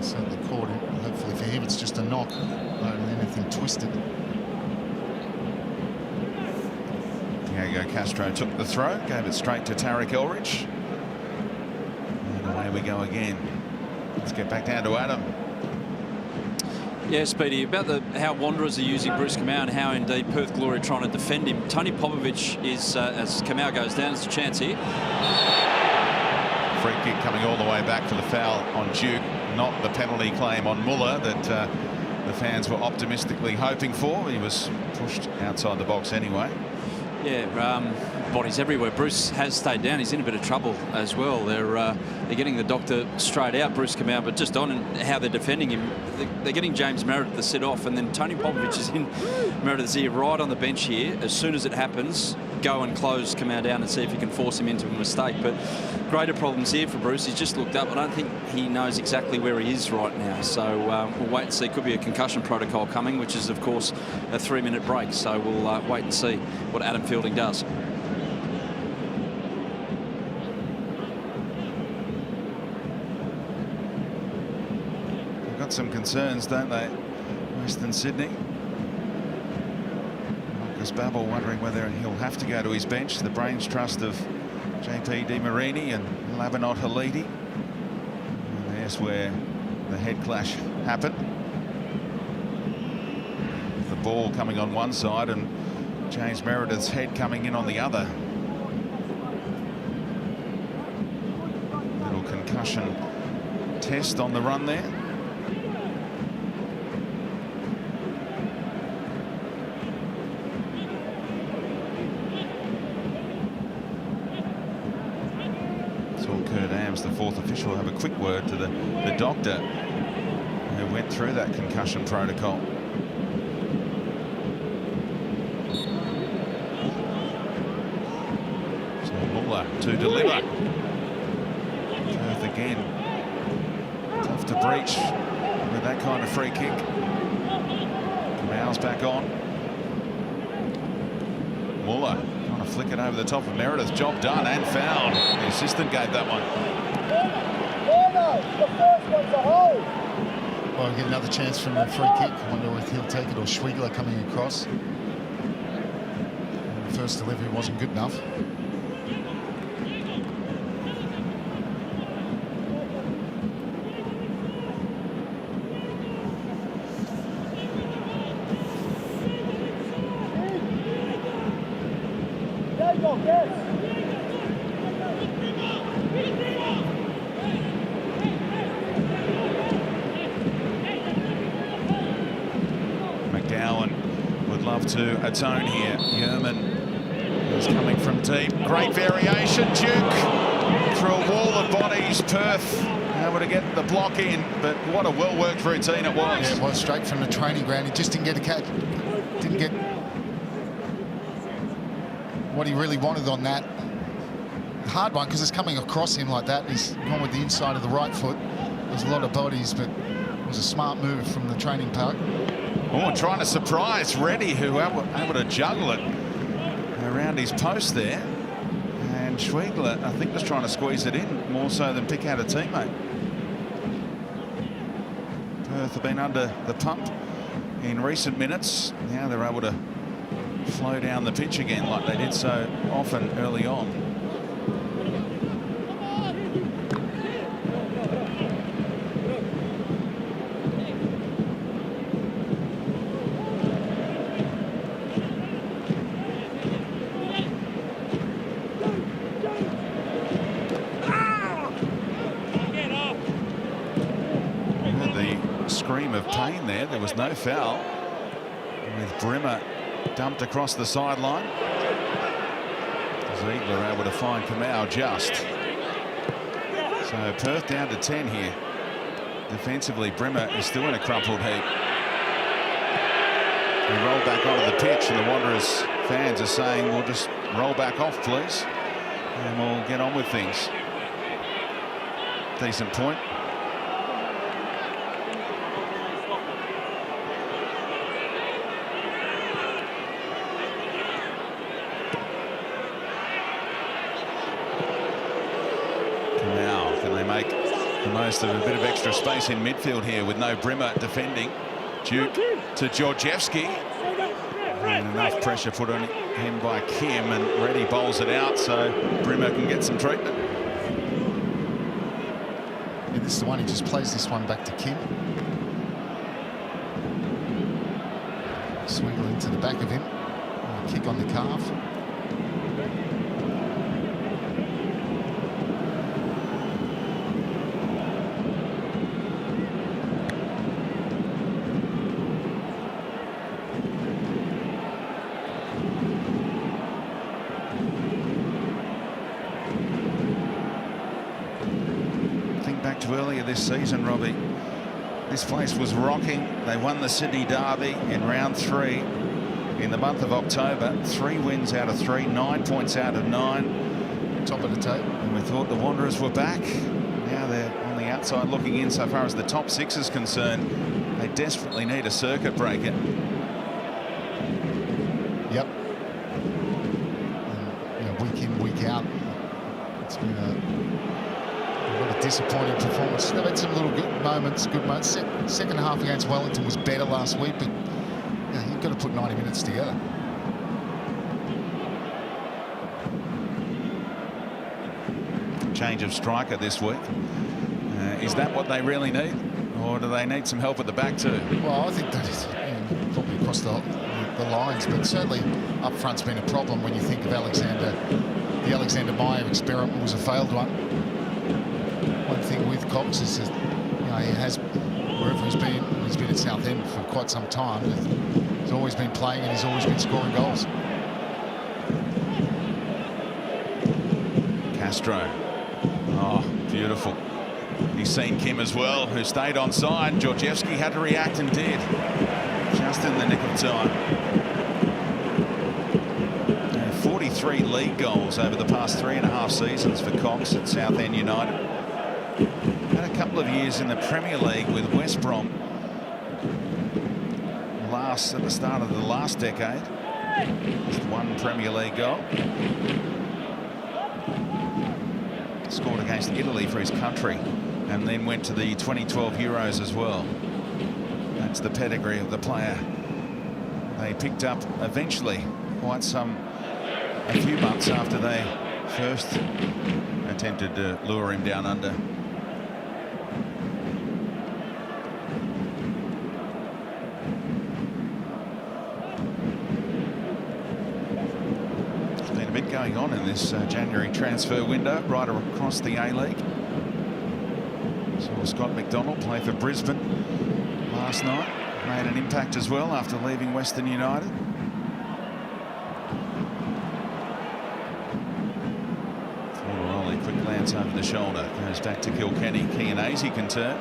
Certainly caught him. Hopefully for him it's just a knock rather than anything twisted. Diego Castro took the throw, gave it straight to Tarek Elridge. And away we go again. Let's get back down to Adam. Yeah, Speedy, about how Wanderers are using Bruce Kamau and how indeed Perth Glory are trying to defend him. Tony Popovich is, as Kamau goes down, there's a chance here. Free kick coming all the way back for the foul on Duke, not the penalty claim on Muller that the fans were optimistically hoping for. He was pushed outside the box anyway. Yeah, bodies everywhere. Bruce has stayed down. He's in a bit of trouble as well. They're getting the doctor straight out, Bruce Kamau, but just on how they're defending him. They're getting James Meredith to sit off, and then Tony Popovich is in Meredith's ear right on the bench here. As soon as it happens, go and close Kamau down and see if you can force him into a mistake. But greater problems here for Bruce. He's just looked up. I don't think he knows exactly where he is right now. So we'll wait and see. Could be a concussion protocol coming, which is, of course, a 3-minute break. So we'll wait and see what Adam Fielding does. They've got some concerns, don't they, Western Sydney? Marcus Babbel wondering whether he'll have to go to his bench. The brains trust of JP Di Marini and Labanot Halidi. And there's where the head clash happened. The ball coming on one side and James Meredith's head coming in on the other. Little concussion test on the run there. Kurt Ams, the fourth official, have a quick word to the doctor who went through that concussion protocol. So Muller to deliver. Perth again. Tough to breach with that kind of free kick. Kamau's back on. Muller trying to flick it over the top of Meredith. Job done and fouled. The assistant gave that one. Well, we'll get another chance from the free kick. I wonder if he'll take it or Schwegler coming across. The first delivery wasn't good enough. McGowan would love to atone here. Yerman is coming from deep. Great variation. Duke through a wall of bodies. Perth able to get the block in, but what a well-worked routine it was. Yeah, it was straight from the training ground. He just didn't get a catch. Didn't get what he really wanted on that. Hard one because it's coming across him like that. He's gone with the inside of the right foot. There's a lot of bodies, but it was a smart move from the training park. Oh, trying to surprise Reddy, who able to juggle it around his post there. And Schwegler, I think, was trying to squeeze it in more so than pick out a teammate. Perth have been under the pump in recent minutes. Now they're able to flow down the pitch again like they did so often early on. Scream of pain there. There was no foul, with Brimmer dumped across the sideline. Ziegler able to find Kamau just. So Perth down to 10 here. Defensively, Brimmer is still in a crumpled heap. He rolled back onto the pitch, and the Wanderers fans are saying, "We'll just roll back off, please, and we'll get on with things." Decent point. Make the most of a bit of extra space in midfield here with no Brimmer defending. Duke to Georgievski, and enough pressure put on him by Kim, and Reddy bowls it out so Brimmer can get some treatment. Yeah, this is the one, he just plays this one back to Kim. Swiggle into the back of him. Kick on the calf. Think back to earlier this season, Robbie. This place was rocking. They won the Sydney Derby in round 3 in the month of October. 3 wins out of 3, 9 points out of 9. Top of the table. And we thought the Wanderers were back. Now they're on the outside looking in so far as the top 6 is concerned. They desperately need a circuit breaker. Yep. And, week in, week out, it's been a disappointing performance. They've had some little good moments. Second half against Wellington was better last week, but you've got to put 90 minutes together. Change of striker this week. Is that what they really need, or do they need some help at the back too? Well, I think that is probably across the lines, but certainly up front's been a problem when you think of Alexander. The Alexander Meyer experiment was a failed one. One thing with Cox is that he has, wherever he's been at Southend for quite some time. He's always been playing and he's always been scoring goals. Castro. Oh, beautiful. He's seen Kim as well, who stayed on side. Georgievski had to react and did, just in the nick of time. 43 league goals over the past 3.5 seasons for Cox at Southend United. Had a couple of years in the Premier League with West Brom. At the start of the last decade. Just 1 Premier League goal. Scored against Italy for his country and then went to the 2012 Euros as well. That's the pedigree of the player. They picked up eventually, a few months after they first attempted to lure him down under. Going on in this January transfer window right across the A-League. Saw Scott McDonald play for Brisbane last night. Made an impact as well after leaving Western United. Fornaroli, quick glance over the shoulder. Goes back to Kilkenny. Chianese can turn.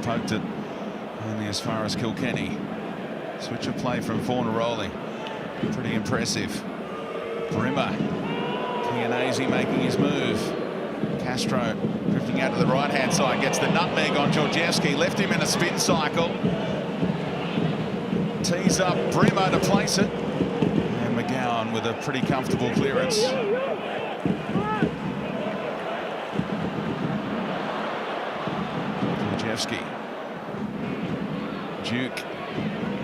Poked it only as far as Kilkenny. Switch of play from Fornaroli. Pretty impressive. Brimmer. Chianese making his move. Castro drifting out to the right-hand side. Gets the nutmeg on Georgievski. Left him in a spin cycle. Tees up Brimmer to place it. And McGowan with a pretty comfortable clearance. Duke.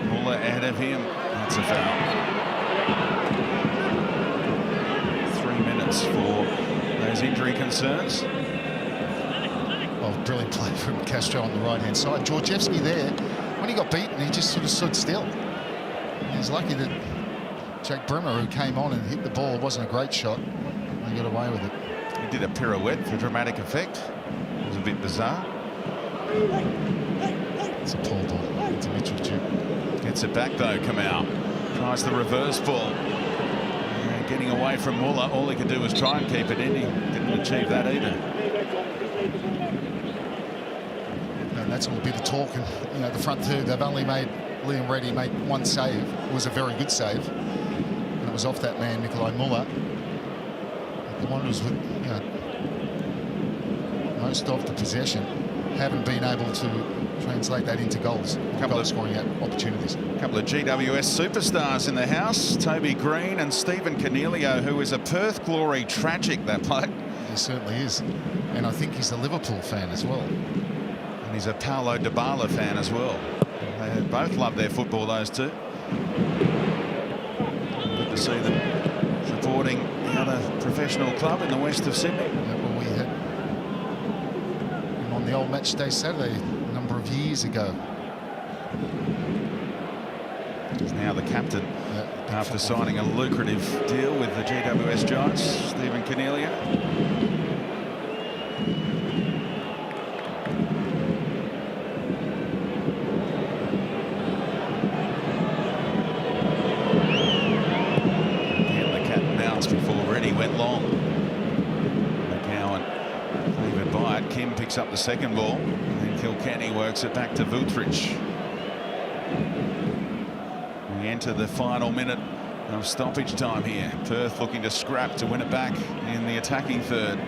Muller ahead of him. That's a foul. 3 minutes for those injury concerns. Oh, brilliant play from Castro on the right-hand side. Georgievski there, when he got beaten, he just sort of stood still. He's lucky that Jack Brimmer, who came on and hit the ball, wasn't a great shot. He got away with it. He did a pirouette for dramatic effect. It was a bit bizarre. It's a pull ball into Mitchell Duke. Gets it back though, Kamau. Tries the reverse ball. Getting away from Muller. All he could do was try and keep it in. He didn't achieve that either. And that's all a bit of talk. And, the front two, they've only made Liam Reddy make 1 save. It was a very good save. And it was off that man, Nikolai Muller. The Wanderers with, most of the possession haven't been able to translate that into goals. A couple of scoring opportunities. A couple of GWS superstars in the house. Toby Green and Stephen Cornelio, who is a Perth Glory tragic, that bloke. He certainly is. And I think he's a Liverpool fan as well. And he's a Paulo Dybala fan as well. They both love their football, those two. Good to see them supporting the other professional club in the west of Sydney. Yeah, well, we had him on the old match day Saturday a number of years ago. He's now the captain after signing a lucrative deal with the GWS Giants, Stephen Cornelia. Again, the cat and mouse before Reddy went long. McGowan favored by it. Kim picks up the second ball, and then Kilkenny works it back to Vutric. We enter the final minute of stoppage time here. Perth looking to scrap to win it back in the attacking third.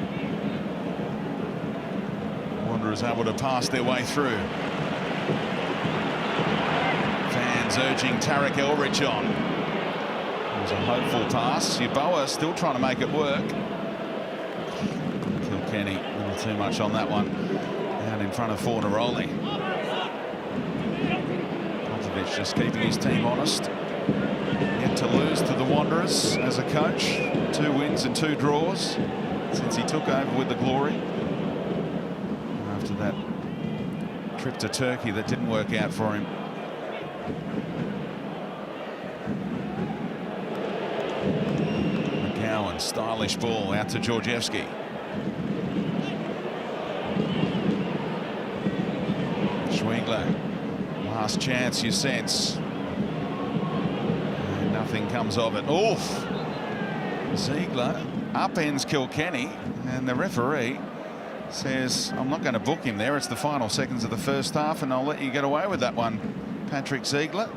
Wanderers able to pass their way through. Fans urging Tarek Elrich on. It was a hopeful pass. Yeboah still trying to make it work. Kilkenny a little too much on that one. Out in front of Fornaroli. Just keeping his team honest. Yet to lose to the Wanderers as a coach. 2 wins and 2 draws since he took over with the Glory. After that trip to Turkey that didn't work out for him. McGowan, stylish ball out to Georgievski. Schwegler. Last chance, you sense. And nothing comes of it. Oof! Ziegler upends Kilkenny, and the referee says, I'm not going to book him there. It's the final seconds of the first half, and I'll let you get away with that one, Patrick Ziegler.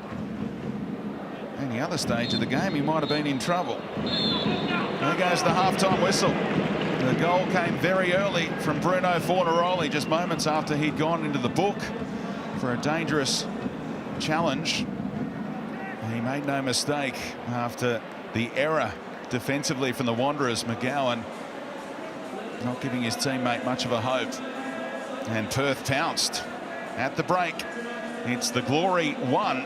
Any other stage of the game, he might have been in trouble. There goes the half-time whistle. The goal came very early from Bruno Fornaroli, just moments after he'd gone into the book for a dangerous challenge. He made no mistake after the error defensively from the Wanderers. McGowan not giving his teammate much of a hope, and Perth pounced at the break. It's the Glory 1,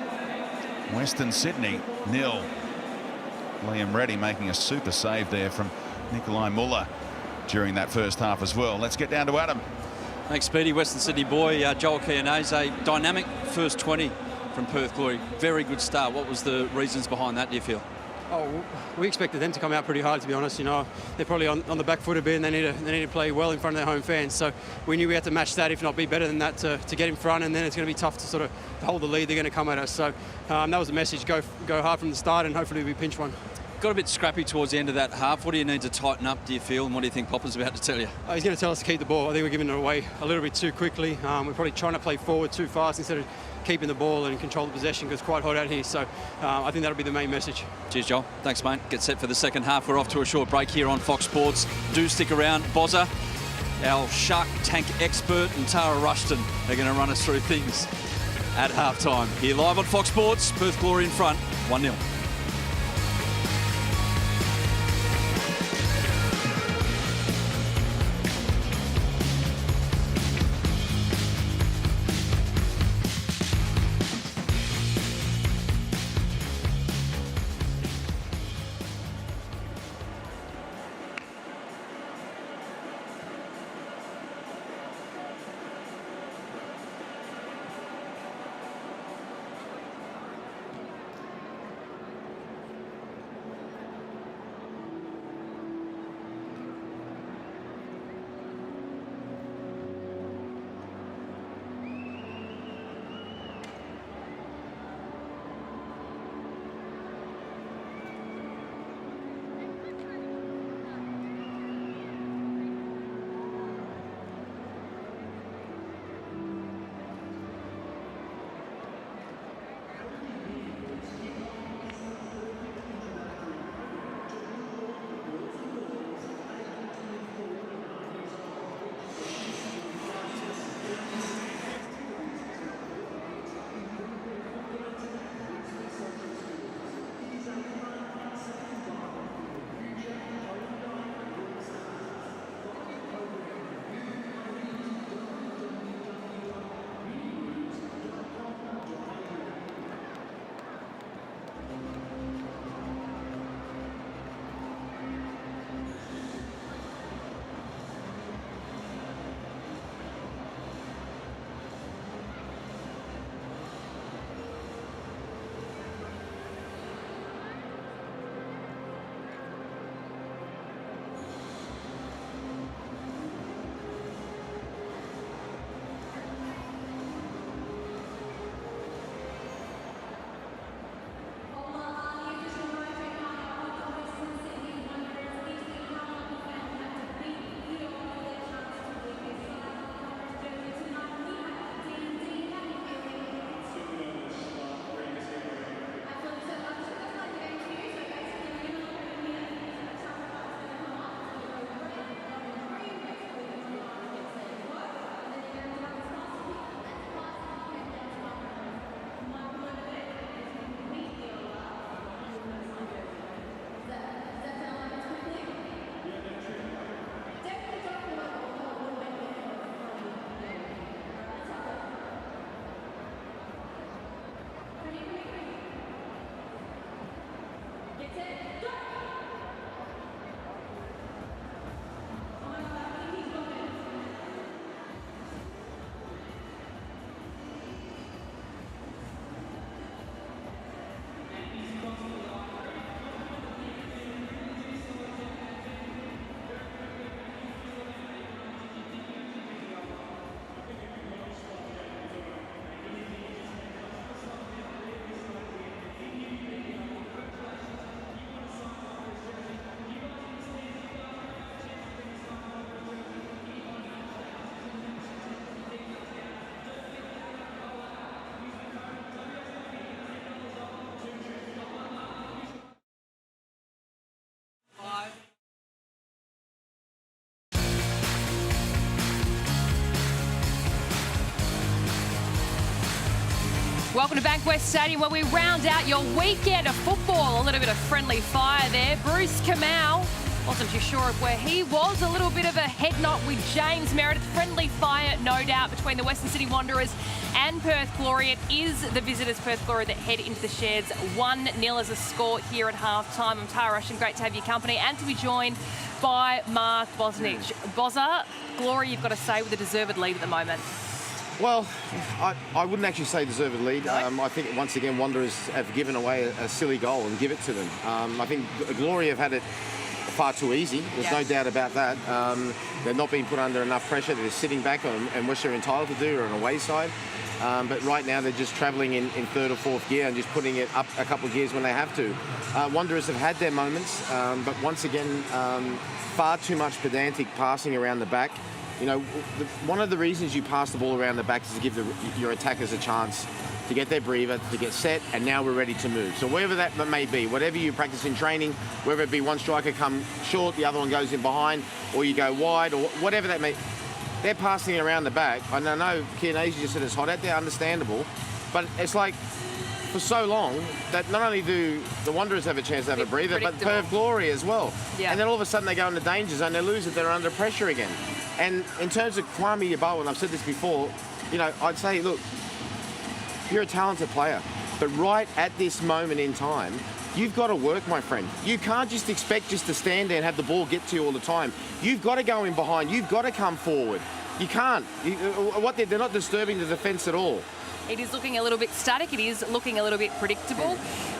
Western Sydney 0. Liam Reddy making a super save there from Nikolai Muller during that first half as well. Let's get down to Adam. Thanks, Speedy. Western Sydney boy, Joel Chianese, dynamic first 20 from Perth Glory. Very good start. What was the reasons behind that, do you feel? Oh, we expected them to come out pretty hard, to be honest. You know, they're probably on the back foot a bit, and they need to play well in front of their home fans. So we knew we had to match that, if not be better than that, to get in front. And then it's going to be tough to sort of hold the lead. They're going to come at us. So that was the message: go hard from the start, and hopefully we pinch one. Got a bit scrappy towards the end of that half. What do you need to tighten up, do you feel, and what do you think Popper's about to tell you? He's going to tell us to keep the ball. I think we're giving it away a little bit too quickly. We're probably trying to play forward too fast instead of keeping the ball and control the possession, because it's quite hot out here. So I think that'll be the main message. Cheers, Joel. Thanks, mate. Get set for the second half. We're off to a short break here on Fox Sports. Do stick around. Bozza, our Shark Tank expert, and Tara Rushton are going to run us through things at halftime. Here live on Fox Sports. Perth Glory in front, 1-0. Welcome to Bankwest Stadium, where we round out your weekend of football. A little bit of friendly fire there. Bruce Kamau wasn't too sure of where he was. A little bit of a head knot with James Meredith. Friendly fire, no doubt, between the Western City Wanderers and Perth Glory. It is the visitors, Perth Glory, that head into the sheds. 1-0 as a score here at half-time. I'm Tara Russian, great to have your company and to be joined by Mark Bosnich. Bozza, Glory, you've got to say, with a deserved lead at the moment. Well, I wouldn't actually say deserved lead. I think, once again, Wanderers have given away a silly goal and give it to them. I think Glory have had it far too easy. There's no doubt about that. They're not being put under enough pressure. They're sitting back and which they're entitled to do, or on away side. But right now they're just travelling in third or fourth gear and just putting it up a couple of gears when they have to. Wanderers have had their moments, but once again, far too much pedantic passing around the back. You know, one of the reasons you pass the ball around the back is to give your attackers a chance to get their breather, to get set, and now we're ready to move. So wherever that may be, whatever you practice in training, whether it be one striker come short, the other one goes in behind, or you go wide, or whatever that may, they're passing it around the back. And I know Hyundai just said it's hot out there, understandable, but it's like, for so long, that not only do the Wanderers have a chance to have a breather, but Perth Glory as well. Yeah. And then all of a sudden they go into danger zone, they lose it, they're under pressure again. And in terms of Kwame Yeboah, and I've said this before, you know, I'd say, look, you're a talented player, but right at this moment in time, you've got to work, my friend. You can't just expect just to stand there and have the ball get to you all the time. You've got to go in behind. You've got to come forward. You can't. They're not disturbing the defence at all. It is looking a little bit static. It is looking a little bit predictable.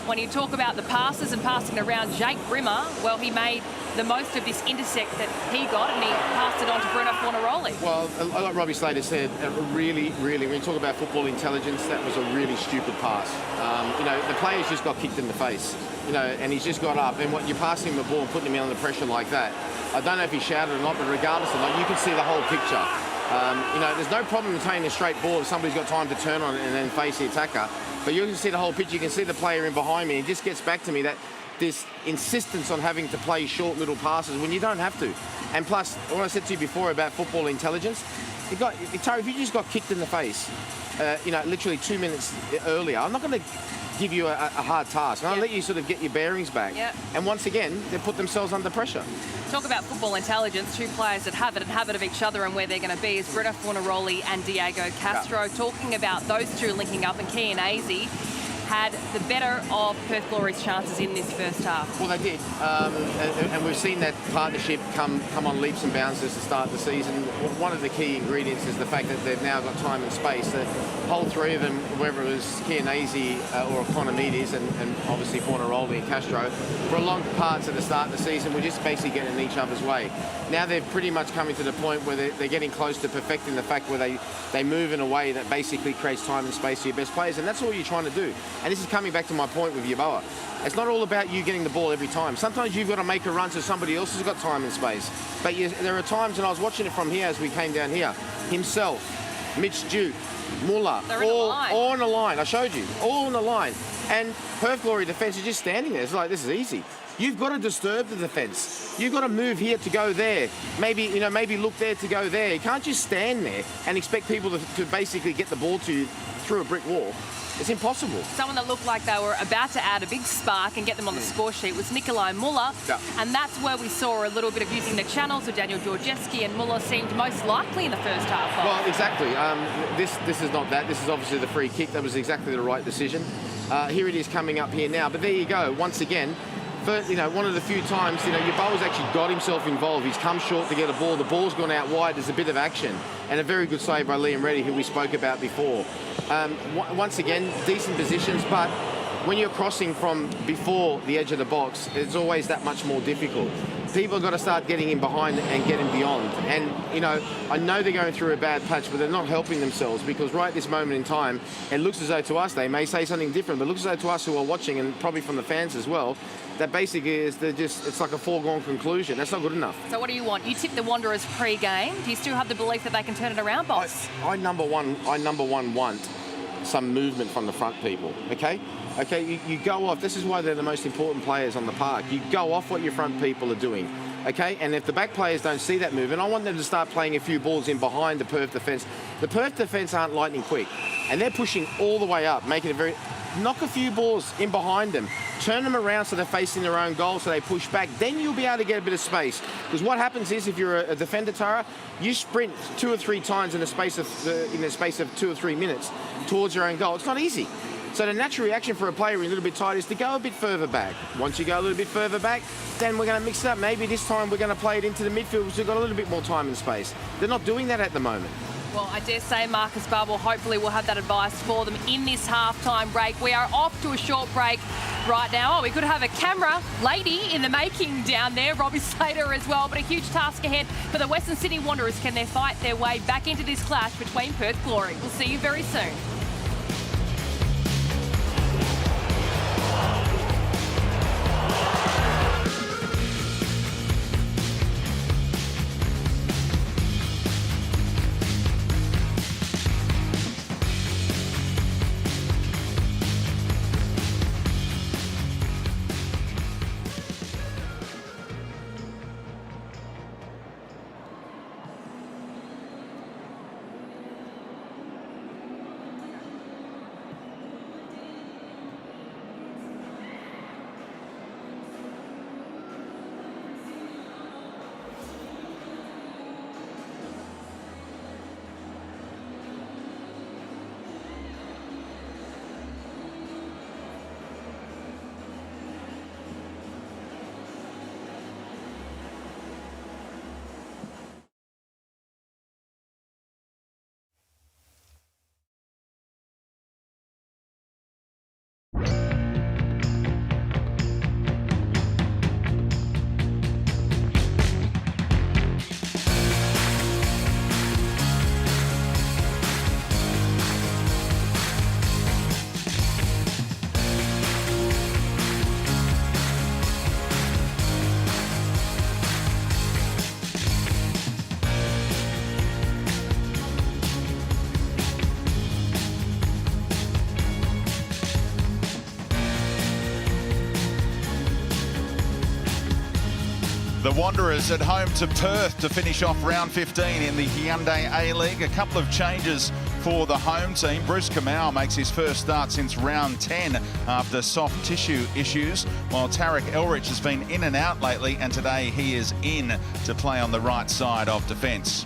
When you talk about the passes and passing around, Jake Brimmer, well, he made the most of this intersect that he got, and he passed it on to Bruno Fornaroli. Well, like Robbie Slater said, really, when you talk about football intelligence, that was a really stupid pass. You know, the player's just got kicked in the face, you know, and he's just got up, and what you're passing him the ball and putting him under pressure like that. I don't know if he shouted or not, but regardless of that, you can see the whole picture. You know, there's no problem in taking a straight ball if somebody's got time to turn on it and then face the attacker. But you can see the whole picture. You can see the player in behind me. It just gets back to me that this insistence on having to play short little passes when you don't have to. And plus, what I said to you before about football intelligence, if you just got kicked in the face, you know, literally 2 minutes earlier, I'm not going to give you a hard task. I'll let you sort of get your bearings back. And once again, they put themselves under pressure. Talk about football intelligence. Two players that have it of each other and where they're going to be is Bruno Fornaroli and Diego Castro. Talking about those two linking up, and Keane had the better of Perth Glory's chances in this first half. Well, they did, and we've seen that partnership come on leaps and bounds as the start of the season. One of the key ingredients is the fact that they've now got time and space. The whole three of them, whether it was Keane or Economides and obviously Fornaroli and Castro, for a long parts at the start of the season, we're just basically getting in each other's way. Now they've pretty much coming to the point where they're getting close to perfecting the fact where they move in a way that basically creates time and space for your best players, and that's all you're trying to do. And this is coming back to my point with Yeboah. It's not all about you getting the ball every time. Sometimes you've got to make a run so somebody else has got time and space. But there are times, and I was watching it from here as we came down here, himself, Mitch Duke, Muller, all on the line. I showed you, all on the line. And Perth Glory defence is just standing there. It's like, this is easy. You've got to disturb the defence. You've got to move here to go there. Maybe look there to go there. You can't just stand there and expect people to basically get the ball to you through a brick wall. It's impossible. Someone that looked like they were about to add a big spark and get them on the score sheet was Nikolai Muller. And that's where we saw a little bit of using the channels with Daniel Georgieski, and Muller seemed most likely in the first half. Well, exactly. This is not that. This is obviously the free kick. That was exactly the right decision. Here it is coming up here now. But there you go. Once again, one of the few times, Yeboah's actually got himself involved. He's come short to get a ball. The ball's gone out wide. There's a bit of action. And a very good save by Liam Reddy, who we spoke about before. Once again, decent positions, but when you're crossing from before the edge of the box, it's always that much more difficult. People have got to start getting in behind and getting beyond. And, I know they're going through a bad patch, but they're not helping themselves, because right at this moment in time, it looks as though to us, they may say something different, but it looks as though to us who are watching, and probably from the fans as well, that basically it's like a foregone conclusion. That's not good enough. So what do you want? You tipped the Wanderers pre-game. Do you still have the belief that they can turn it around, boss? I number one want some movement from the front people, okay? Okay, you go off. This is why they're the most important players on the park. You go off what your front people are doing, okay? And if the back players don't see that movement, I want them to start playing a few balls in behind the Perth defence The Perth defence aren't lightning quick, and they're pushing all the way up, making it very... Knock a few balls in behind them, turn them around so they're facing their own goal, so they push back. Then you'll be able to get a bit of space. Because what happens is, if you're a defender, Tara, you sprint 2 or 3 times in the space of 2 or 3 minutes towards your own goal. It's not easy. So the natural reaction for a player a little bit tight is to go a bit further back. Once you go a little bit further back, then we're going to mix it up. Maybe this time we're going to play it into the midfield because we've got a little bit more time and space. They're not doing that at the moment. Well, I dare say Marcus Bubble, hopefully we'll have that advice for them in this halftime break. We are off to a short break right now. Oh, we could have a camera lady in the making down there, Robbie Slater as well, but a huge task ahead for the Western Sydney Wanderers. Can they fight their way back into this clash between Perth Glory? We'll see you very soon. The Wanderers at home to Perth to finish off round 15 in the Hyundai A-League. A couple of changes for the home team. Bruce Kamau makes his first start since round 10 after soft tissue issues, while Tarek Elrich has been in and out lately, and today he is in to play on the right side of defence.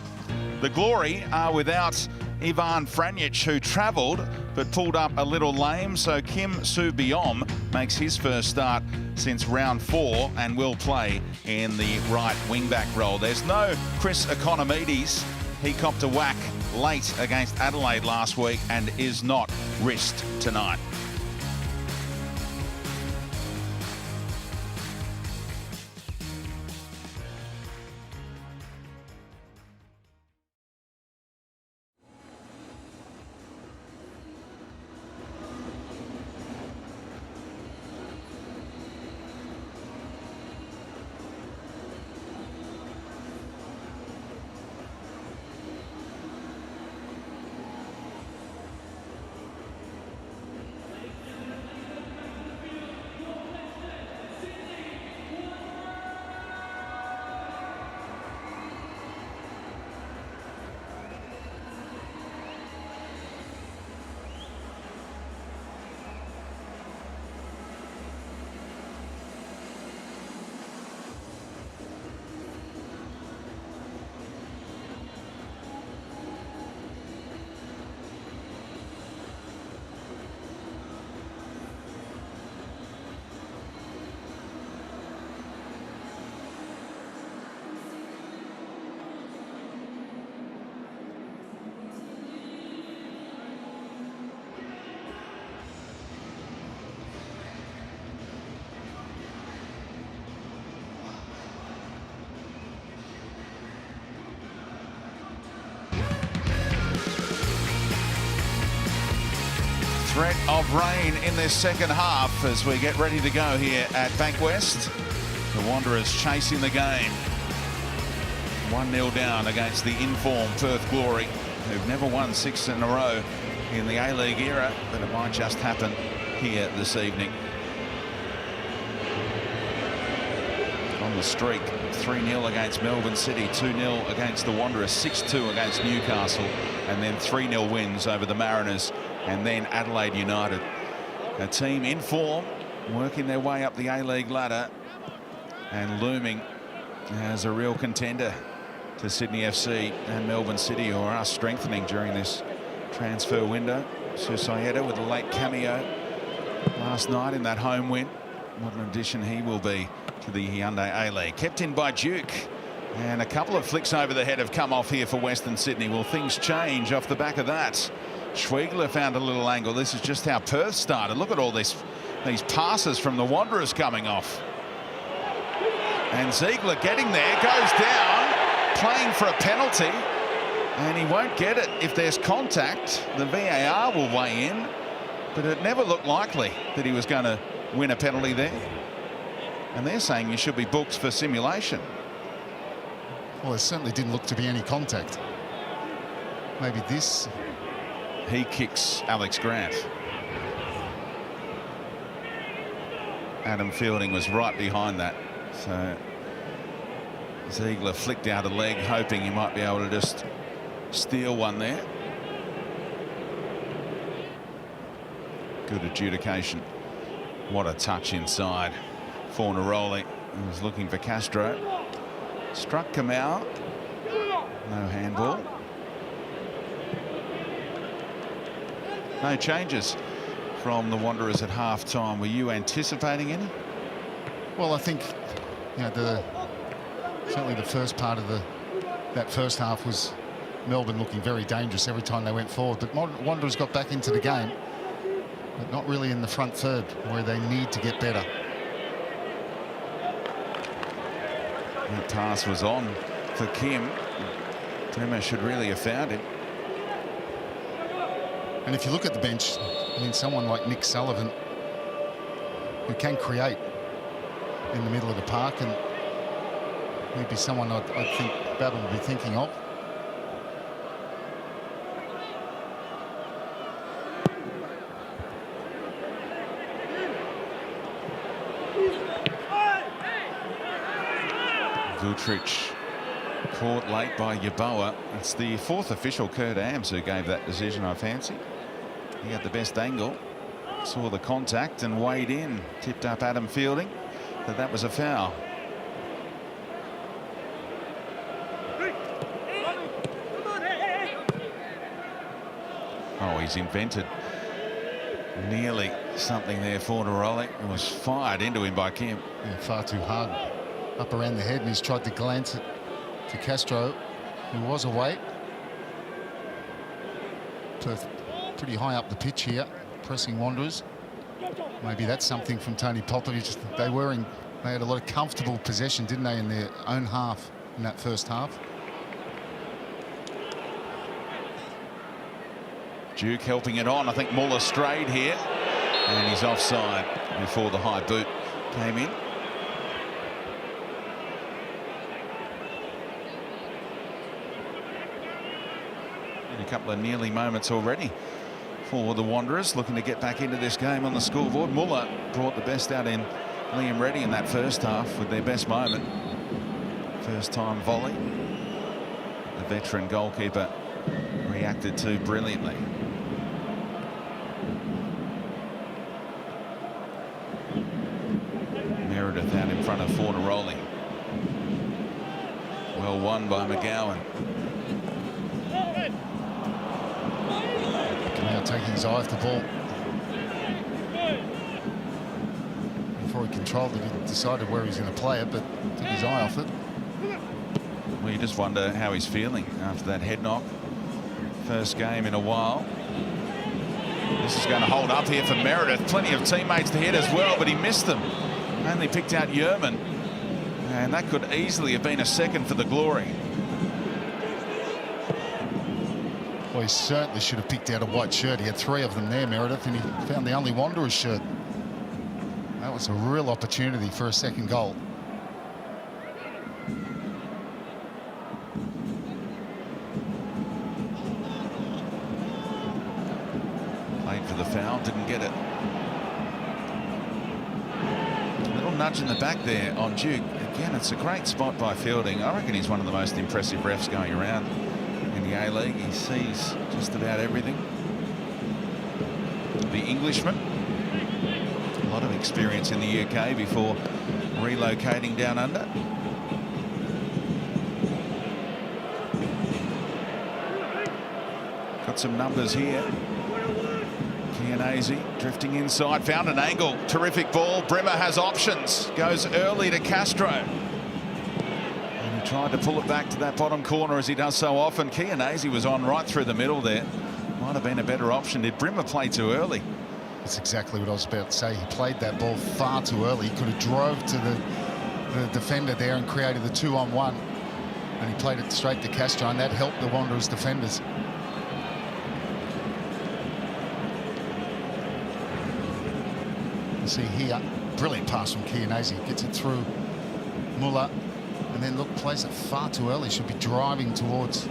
The Glory are without Ivan Franjic, who travelled but pulled up a little lame, so Kim Soo-Biom makes his first start since round 4 and will play in the right wing-back role. There's no Chris Economides. He copped a whack late against Adelaide last week and is not risked tonight. Threat of rain in this second half as we get ready to go here at Bankwest. The Wanderers chasing the game. 1-0 down against the in-form Perth Glory, who've never won 6 in a row in the A-League era, but it might just happen here this evening. On the streak 3-0 against Melbourne City, 2-0 against the Wanderers, 6-2 against Newcastle, and then 3-0 wins over the Mariners, and then Adelaide United. A team in form, working their way up the A-League ladder and looming as a real contender to Sydney FC and Melbourne City, who are strengthening during this transfer window. Susayeta with a late cameo last night in that home win. What an addition he will be to the Hyundai A-League. Kept in by Duke, and a couple of flicks over the head have come off here for Western Sydney. Will things change off the back of that? Schwegler found a little angle. This is just how Perth started. Look at all these passes from the Wanderers coming off. And Ziegler getting there, goes down, playing for a penalty, and he won't get it if there's contact. The VAR will weigh in, but it never looked likely that he was going to win a penalty there. And they're saying you should be booked for simulation. Well, there certainly didn't look to be any contact. Maybe this. He kicks Alex Grant. Adam Fielding was right behind that. So Ziegler flicked out a leg, hoping he might be able to just steal one there. Good adjudication. What a touch inside. Fornaroli was looking for Castro. Struck Kamau. No handball. No changes from the Wanderers at half-time. Were you anticipating any? Well, I think, you know, certainly the first part of that first half was Melbourne looking very dangerous every time they went forward. But Wanderers got back into the game, but not really in the front third, where they need to get better. That pass was on for Kim. Tema should really have found it. And if you look at the bench, I mean, someone like Nick Sullivan, who can create in the middle of the park, and he'd be someone I'd think Babel would be thinking of. Vutric caught late by Yeboah. It's the fourth official, Kurt Ams, who gave that decision, I fancy. He had the best angle, saw the contact and weighed in, tipped up Adam Fielding that was a foul. Oh, he's invented nearly something there for Fornaroli. It was fired into him by Kim. Yeah, far too hard up around the head, and he's tried to glance it to Castro, who was away. Perth pretty high up the pitch here, pressing Wanderers. Maybe that's something from Tony Popovich. They had a lot of comfortable possession, didn't they, in their own half in that first half. Duke helping it on. I think Muller strayed here, and he's offside before the high boot came in. And a couple of nearly moments already for the Wanderers, looking to get back into this game on the scoreboard. Muller brought the best out in Liam Reddy in that first half with their best moment. First time volley. The veteran goalkeeper reacted to brilliantly. Meredith out in front of Fornaroli. Well won by McGowan. Now taking his eye off the ball. Before he controlled it, he decided where he was going to play it, but took his eye off it. Well, you just wonder how he's feeling after that head knock. First game in a while. This is going to hold up here for Meredith. Plenty of teammates to hit as well, but he missed them. Only picked out Yerman. And that could easily have been a second for the Glory. Well, he certainly should have picked out a white shirt. He had 3 of them there, Meredith, and he found the only Wanderers shirt. That was a real opportunity for a second goal. Played for the foul, didn't get it. A little nudge in the back there on Duke. Again, it's a great spot by Fielding. I reckon he's one of the most impressive refs going around in the A-League. He sees just about everything. The Englishman, a lot of experience in the UK before relocating down under. Got some numbers here. Chianese drifting inside, found an angle, terrific ball. Bremer has options, goes early to Castro. And he tried to pull it back to that bottom corner as he does so often. Chianese was on right through the middle there. Might have been a better option. Did Bremer play too early? That's exactly what I was about to say. He played that ball far too early. He could have drove to the defender there and created the 2-on-1. And he played it straight to Castro, and that helped the Wanderers defenders. You see here, brilliant pass from Chianese. Gets it through Muller, and then look, plays it far too early. Should be driving towards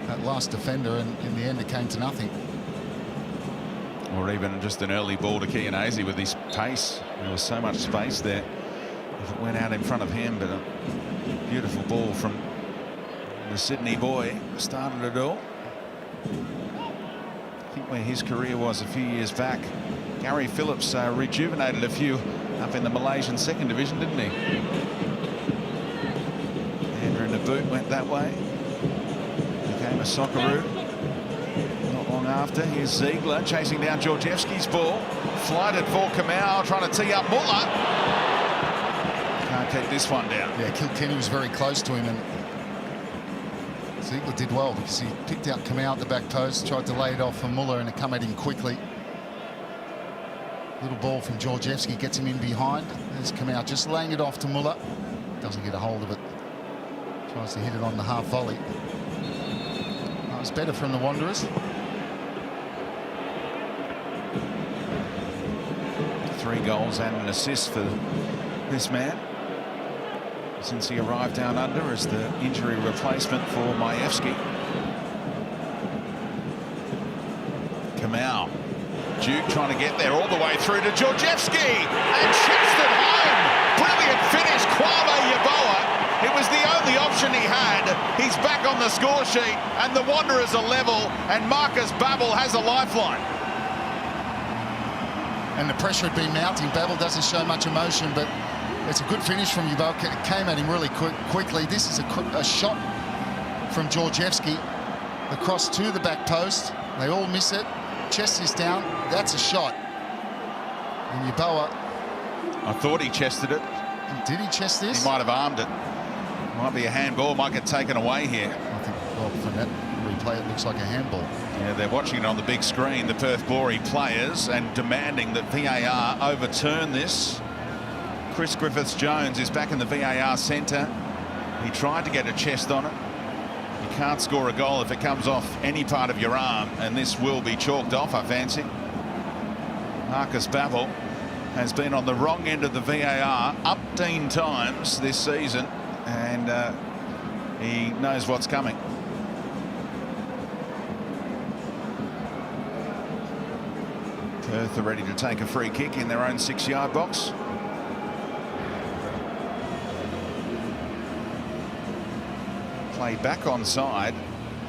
that last defender, and in the end it came to nothing. Or even just an early ball to Chianese with his pace. There was so much space there if it went out in front of him, but a beautiful ball from the Sydney boy started it all. I think where his career was a few years back. Gary Phillips rejuvenated a few up in the Malaysian second division, didn't he? Andrew Naboot went that way. Became a Socceroo. Not long after, here's Ziegler chasing down Georgievski's ball. Flighted for Kamau, trying to tee up Muller. Can't keep this one down. Yeah, Kilkenny was very close to him, and Ziegler did well because he picked out Kamau at the back post, tried to lay it off for Muller, and it come at him quickly. Little ball from Georgievski gets him in behind. There's Kamau just laying it off to Muller. Doesn't get a hold of it. Tries to hit it on the half volley. That was better from the Wanderers. 3 goals and an assist for this man since he arrived down under as the injury replacement for Majewski. Kamau. Duke trying to get there all the way through to Georgievski and chested home. Brilliant finish, Kwame Yeboah. It was the only option he had. He's back on the score sheet and the Wanderers are level, and Marcus Babbel has a lifeline. And the pressure had been mounting. Babbel doesn't show much emotion, but it's a good finish from Yeboah. It came at him really quickly. This is a shot from Georgievski across to the back post. They all miss it. Chest is down. That's a shot. And Yeboah. I thought he chested it. Did he chest this? He might have armed it. Might be a handball. Might get taken away here. I think, well, from that replay, it looks like a handball. Yeah, they're watching it on the big screen, the Perth Glory players, and demanding that VAR overturn this. Chris Griffiths-Jones is back in the VAR centre. He tried to get a chest on it. You can't score a goal if it comes off any part of your arm, and this will be chalked off, I fancy. Marcus Babbel has been on the wrong end of the VAR 18 times this season, and he knows what's coming. Perth are ready to take a free kick in their own 6-yard box. Played back onside,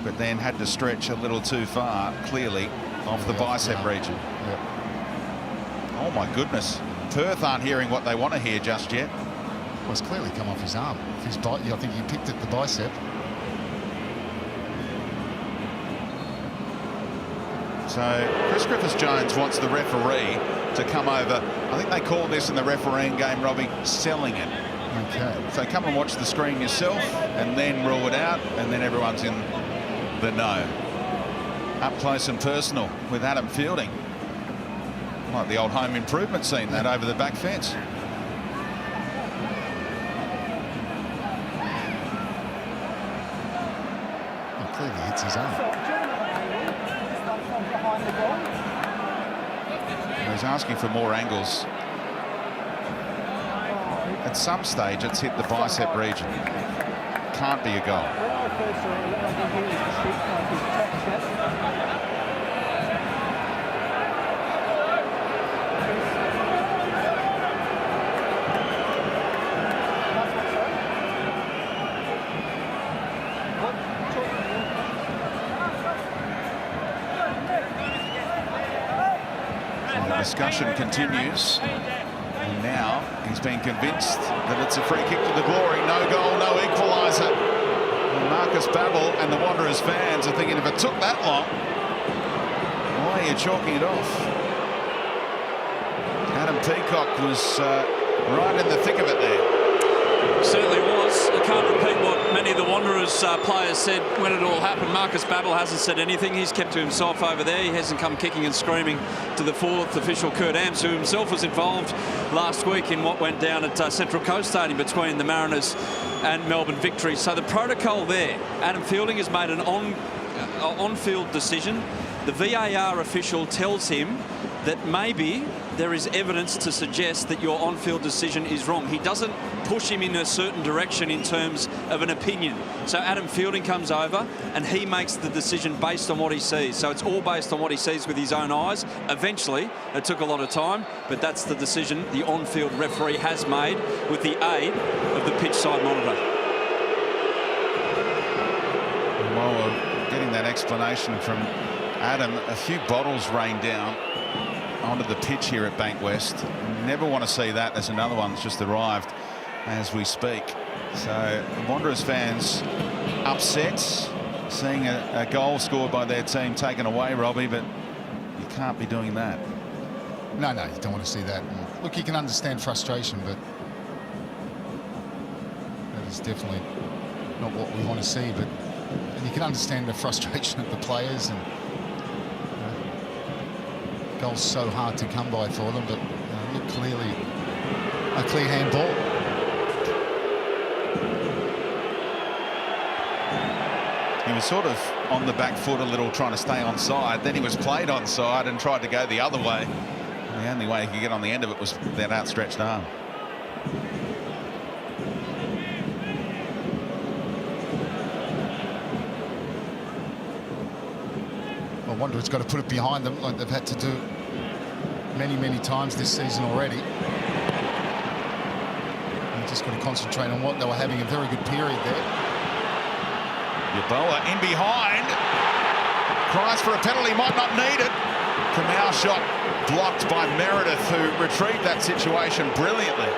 but then had to stretch a little too far, clearly, off the bicep region. Yep. Oh my goodness. Perth aren't hearing what they want to hear just yet. Well, it's clearly come off his arm. I think he picked at the bicep. So Chris Griffiths-Jones wants the referee to come over. I think they call this in the refereeing game, Robbie, selling it. Okay. So come and watch the screen yourself and then rule it out, and then everyone's in the know. Up close and personal with Adam Fielding. Like the old home improvement scene, that over the back fence. Well, clearly hits his arm. He's asking for more angles. At some stage, it's hit the bicep region. Can't be a goal. The discussion continues. And now he's been convinced that it's a free kick to the Glory. No goal, no equaliser. And Marcus Babbel and the Wanderers fans are thinking, if it took that long, why are you chalking it off? Adam Peacock was right in the thick of it there. Certainly was. I can't repeat what many of the Wanderers players said when it all happened. Marcus Babbel hasn't said anything. He's kept to himself over there. He hasn't come kicking and screaming to the fourth official, Kurt Amps, who himself was involved last week in what went down at Central Coast Stadium between the Mariners and Melbourne Victory. So the protocol there, Adam Fielding has made an on-field decision. The VAR official tells him that maybe there is evidence to suggest that your on-field decision is wrong. He doesn't push him in a certain direction in terms of an opinion. So Adam Fielding comes over and he makes the decision based on what he sees. So it's all based on what he sees with his own eyes. Eventually, it took a lot of time, but that's the decision the on-field referee has made with the aid of the pitch side monitor. While we're getting that explanation from Adam, a few bottles rained down onto the pitch here at Bankwest. Never want to see that. There's another one that's just arrived as we speak. So Wanderers fans upset seeing a goal scored by their team taken away, Robbie, but you can't be doing that. No, you don't want to see that. And look, you can understand frustration, but that is definitely not what we want to see. But you can understand the frustration of the players, and goals so hard to come by for them, but look, clearly a clear handball. He was sort of on the back foot a little, trying to stay onside. Then he was played onside and tried to go the other way. And the only way he could get on the end of it was that outstretched arm. Well, Wanderers got to put it behind them, like they've had to do many times this season already. You just got to concentrate on what they were having a very good period there. Yeboah in behind, cries for a penalty, might not need it. Kamau shot blocked by Meredith, who retrieved that situation brilliantly.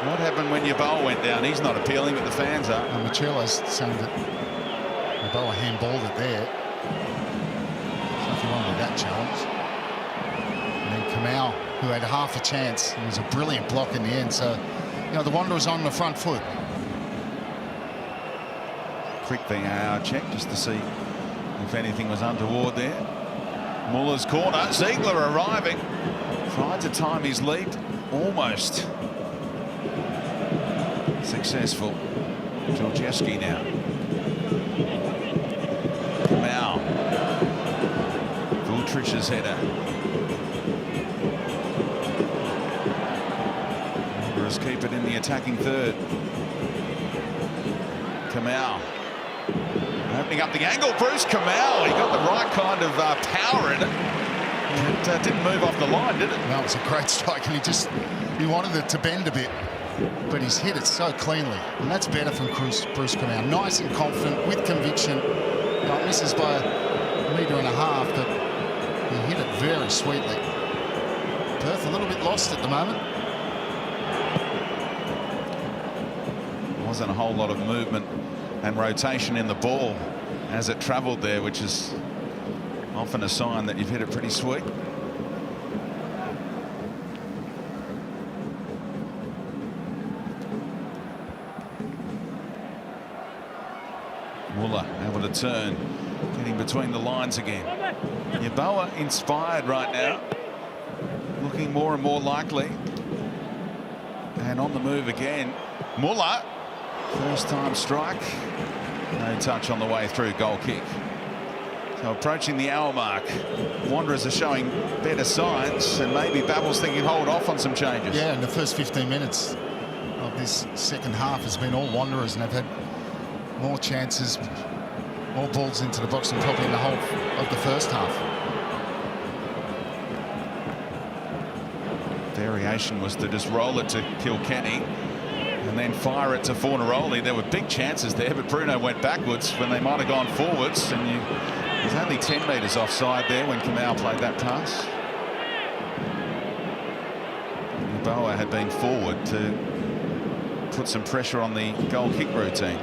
What happened when Yeboah went down? He's not appealing, but the fans are. And Machilla's saying that Yeboah handballed it there. There's nothing wrong with that challenge. And then Kamau, who had half a chance, it was a brilliant block in the end. So, you know, the Wanderers on the front foot. Quick VAR check just to see if anything was untoward there. Muller's corner, Ziegler arriving. Tried to time his lead, almost successful. Georgievski now. Kamau. Vultrich's header. Wanderers keep it in the attacking third. Kamau. Opening up the angle, Bruce Kamau. He got the right kind of power in it. It didn't move off the line, did it? No, it was a great strike, and he wanted it to bend a bit, but he's hit it so cleanly, and that's better from Bruce Kamau. Nice and confident, with conviction. It misses by 1.5 meters, but he hit it very sweetly. Perth a little bit lost at the moment. Wasn't a whole lot of movement and rotation in the ball as it travelled there, which is often a sign that you've hit it pretty sweet. Muller able to turn, getting between the lines again. Yeboah inspired right now, looking more and more likely, and on the move again. Muller, first time strike, no touch on the way through, goal kick. So approaching the hour mark, Wanderers are showing better signs, and maybe Babbel's thinking hold off on some changes. Yeah, in the first 15 minutes of this second half has been all Wanderers, and they've had more chances, more balls into the box than probably in the whole of the first half. Variation was to just roll it to Kilkenny and then fire it to Fornaroli. There were big chances there, but Bruno went backwards when they might have gone forwards, and you He's only 10 metres offside there when Kamau played that pass. Boa had been forward to put some pressure on the goal kick routine.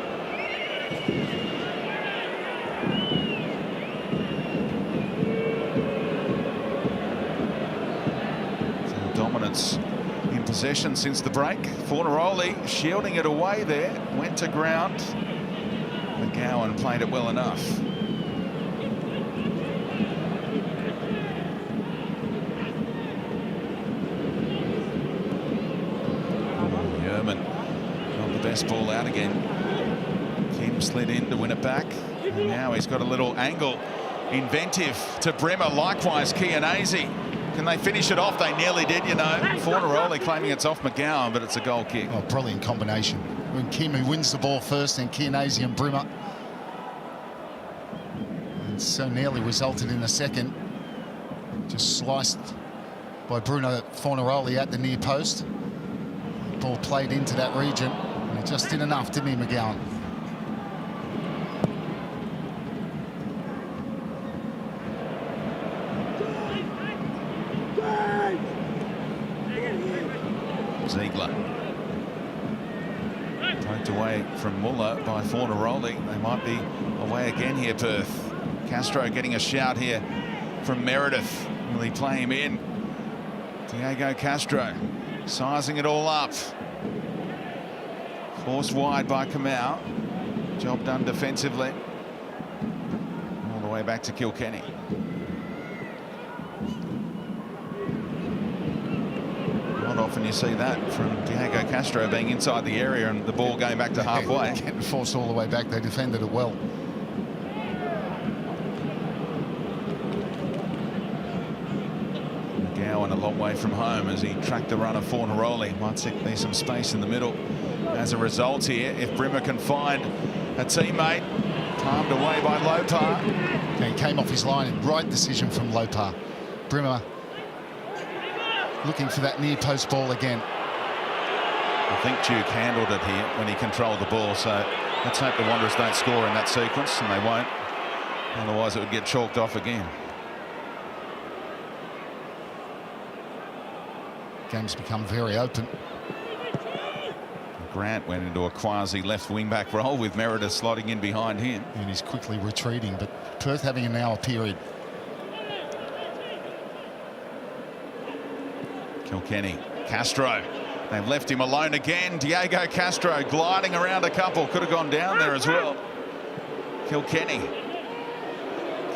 So dominance in possession since the break. Fornaroli shielding it away there, went to ground. McGowan played it well enough. Not the best ball out again. Kim slid in to win it back. And now he's got a little angle. Inventive to Bremer. Likewise, Chianese. Can they finish it off? They nearly did, you know. Fornaroli claiming it's off McGowan, but it's a goal kick. Oh, brilliant combination. When Kim, who wins the ball first, and Chianese and Bremer. And so nearly resulted in the second. Just sliced by Bruno Fornaroli at the near post. Ball played into that region, and he just did enough, didn't he, McGowan? Ziegler. Poked away from Muller by Fornaroli. They might be away again here, Perth. Castro getting a shout here from Meredith. Will he play him in? Diego Castro sizing it all up. Forced wide by Kamau. Job done defensively. All the way back to Kilkenny. Not often you see that from Diego Castro being inside the area and the ball going back to halfway. Getting forced all the way back. They defended it well. McGowan a long way from home as he tracked the run of Fornaroli. Might be some space in the middle as a result here. If Bremer can find a teammate, palmed away by Lopar. And he came off his line. Right decision from Lopar. Bremer looking for that near post ball again. I think Duke handled it here when he controlled the ball, so let's hope the Wanderers don't score in that sequence, and they won't. Otherwise it would get chalked off again. Game's become very open. Grant went into a quasi left wing back role with Meredith slotting in behind him. And he's quickly retreating, but Perth having an hour period. Kilkenny, Castro. They've left him alone again. Diego Castro gliding around a couple. Could have gone down there as well. Kilkenny.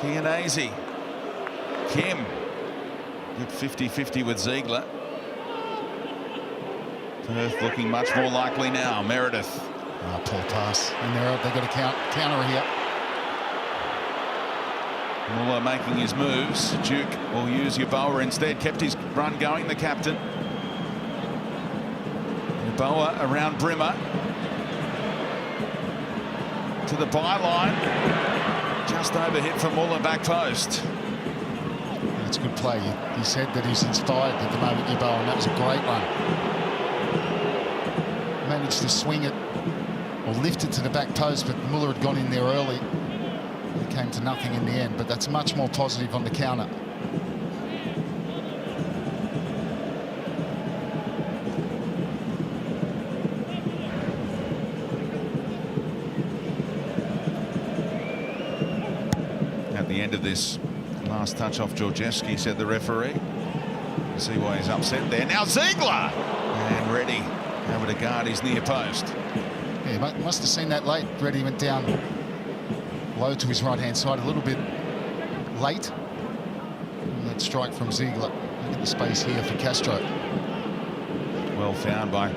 Chianese. Kim. Good 50-50 with Ziegler. Perth looking much more likely now. Meredith. Oh, poor pass. And they've got a counter here. Muller making his moves. Duke will use Yeboah instead. Kept his run going, the captain. Yeboah around Bremer. To the byline. Just overhit from Muller back post. That's a good play. He said that he's inspired at the moment, Yeboah, and that was a great run. Managed to swing it or lift it to the back post, but Muller had gone in there early. It came to nothing in the end, but that's much more positive on the counter. At the end of this last touch off Georgievski, said the referee. You see why he's upset there. Now Ziegler! And ready. Over to guard his near post. Yeah, he must have seen that late. Reddy went down low to his right-hand side a little bit late. And that strike from Ziegler. Look at the space here for Castro. Well found by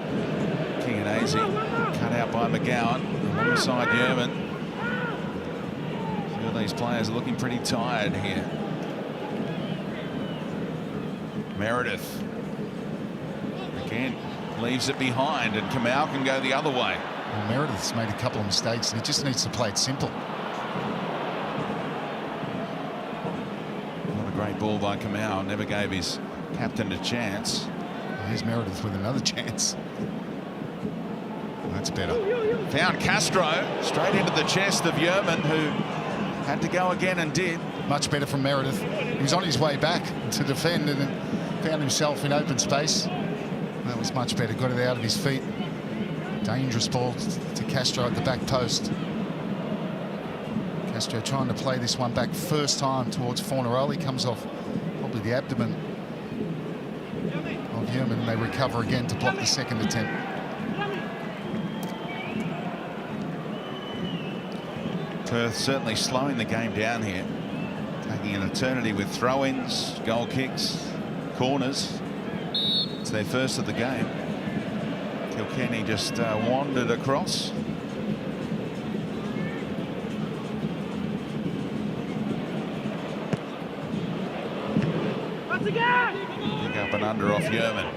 Chianese. Cut out by McGowan. Alongside Yerman. A few of these players are looking pretty tired here. Meredith. Again. Leaves it behind, and Kamau can go the other way. Well, Meredith's made a couple of mistakes, and he just needs to play it simple. Not a great ball by Kamau. Never gave his captain a chance. Here's Meredith with another chance. Well, that's better. Found Castro straight into the chest of Yerman, who Had to go again and did. Much better from Meredith. He was on his way back to defend and then found himself in open space. That was much better. Got it out of his feet. Dangerous ball to Castro at the back post. Castro trying to play this one back first time towards Fornaroli. Comes off probably the abdomen of Herman, and they recover again to block the second attempt. Perth certainly slowing the game down here. Taking an eternity with throw-ins, goal kicks, corners. It's their first of the game. Kilkenny just wandered across. Pick up and under off Yerman.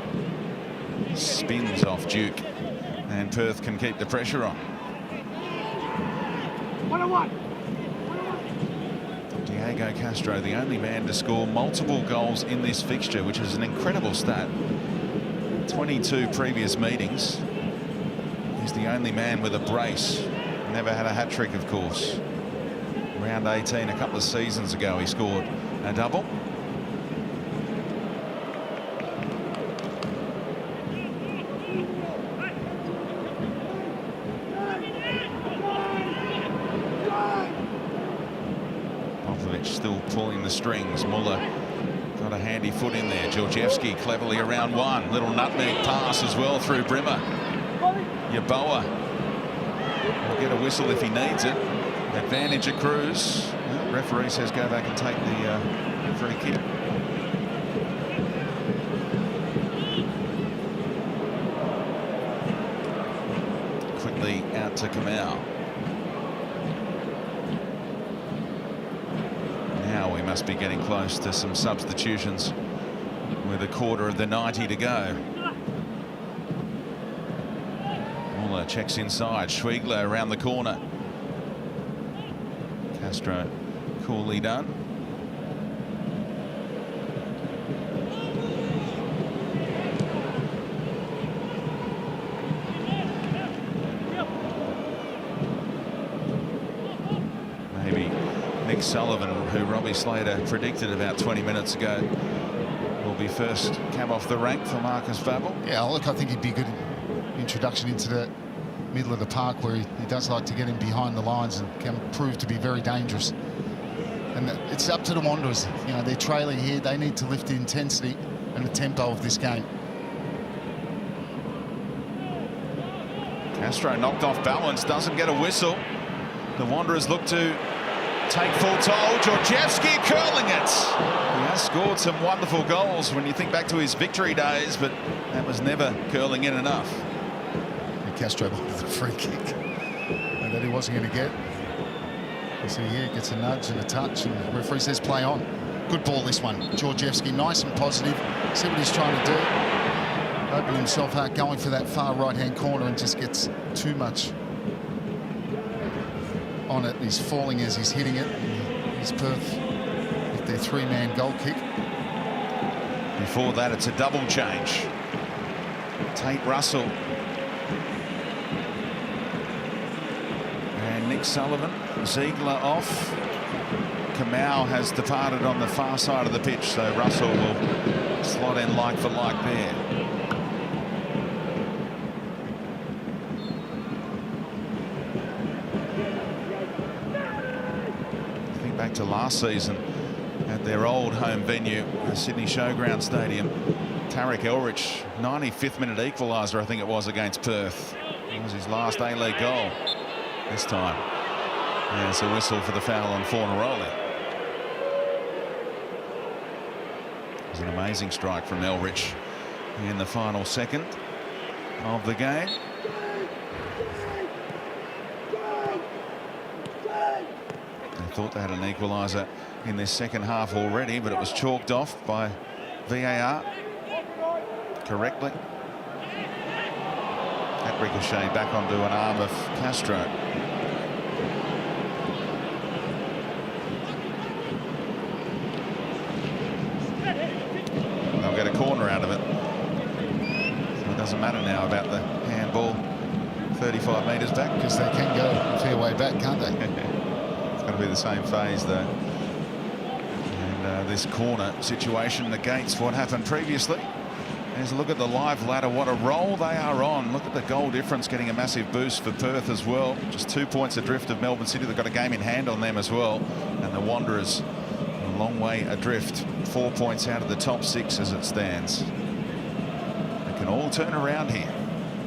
Spins off Duke. And Perth can keep the pressure on. Diego Castro, the only man to score multiple goals in this fixture, which is an incredible stat. 22 previous meetings. He's the only man with a brace. Never had a hat-trick, of course. Round 18 a couple of seasons ago, he scored a double. Still pulling the strings. Muller got a handy foot in there. Georgievski cleverly around one. Little nutmeg pass as well through Brimmer. Yeboah will get a whistle if he needs it. Advantage accrues. Well, referee says go back and take the free kick. Quickly out to Kamau. We must be getting close to some substitutions with a quarter of the 90 to go. Muller checks inside. Schwiegler around the corner. Castro coolly done. Sullivan, who Robbie Slater predicted about 20 minutes ago, will be first cab off the rank for Marcus Babbel. Yeah, look, I think he'd be a good introduction into the middle of the park, where he does like to get in behind the lines and can prove to be very dangerous. And it's up to the Wanderers. You know, they're trailing here. They need to lift the intensity and the tempo of this game. Castro knocked off balance, doesn't get a whistle. The Wanderers look to take full toll. Georgievski curling it. He has scored some wonderful goals when you think back to his victory days, but that was never curling in enough. And Castro with the free kick that he wasn't going to get. So yeah, gets a nudge and a touch, and the referee says play on. Good ball this one. Georgievski, nice and positive. See what he's trying to do. Opening himself out, going for that far right-hand corner, and just gets too much on it. He's falling as he's hitting it. He's Perth with their three-man goal kick. Before that, it's a double change. Tate Russell and Nick Sullivan. Ziegler off. Kamau has departed on the far side of the pitch, so Russell will slot in like for like there. Back to last season at their old home venue, the Sydney Showground Stadium. Tarek Elrich, 95th minute equaliser, I think it was, against Perth. It was his last A-League goal this time. And it's a whistle for the foul on Fornaroli. It was an amazing strike from Elrich in the final second of the game. Thought they had an equaliser in this second half already, but it was chalked off by VAR correctly. That ricocheted back onto an arm of Castro. They'll get a corner out of it. So it doesn't matter now about the handball 35 metres back. Because they can go a fair way back, can't they? Going to be the same phase, though. And this corner situation negates what happened previously. There's a look at the live ladder. What a roll they are on. Look at the goal difference, getting a massive boost for Perth as well. Just 2 points adrift of Melbourne City. They've got a game in hand on them as well. And the Wanderers a long way adrift. 4 points out of the top 6 as it stands. They can all turn around here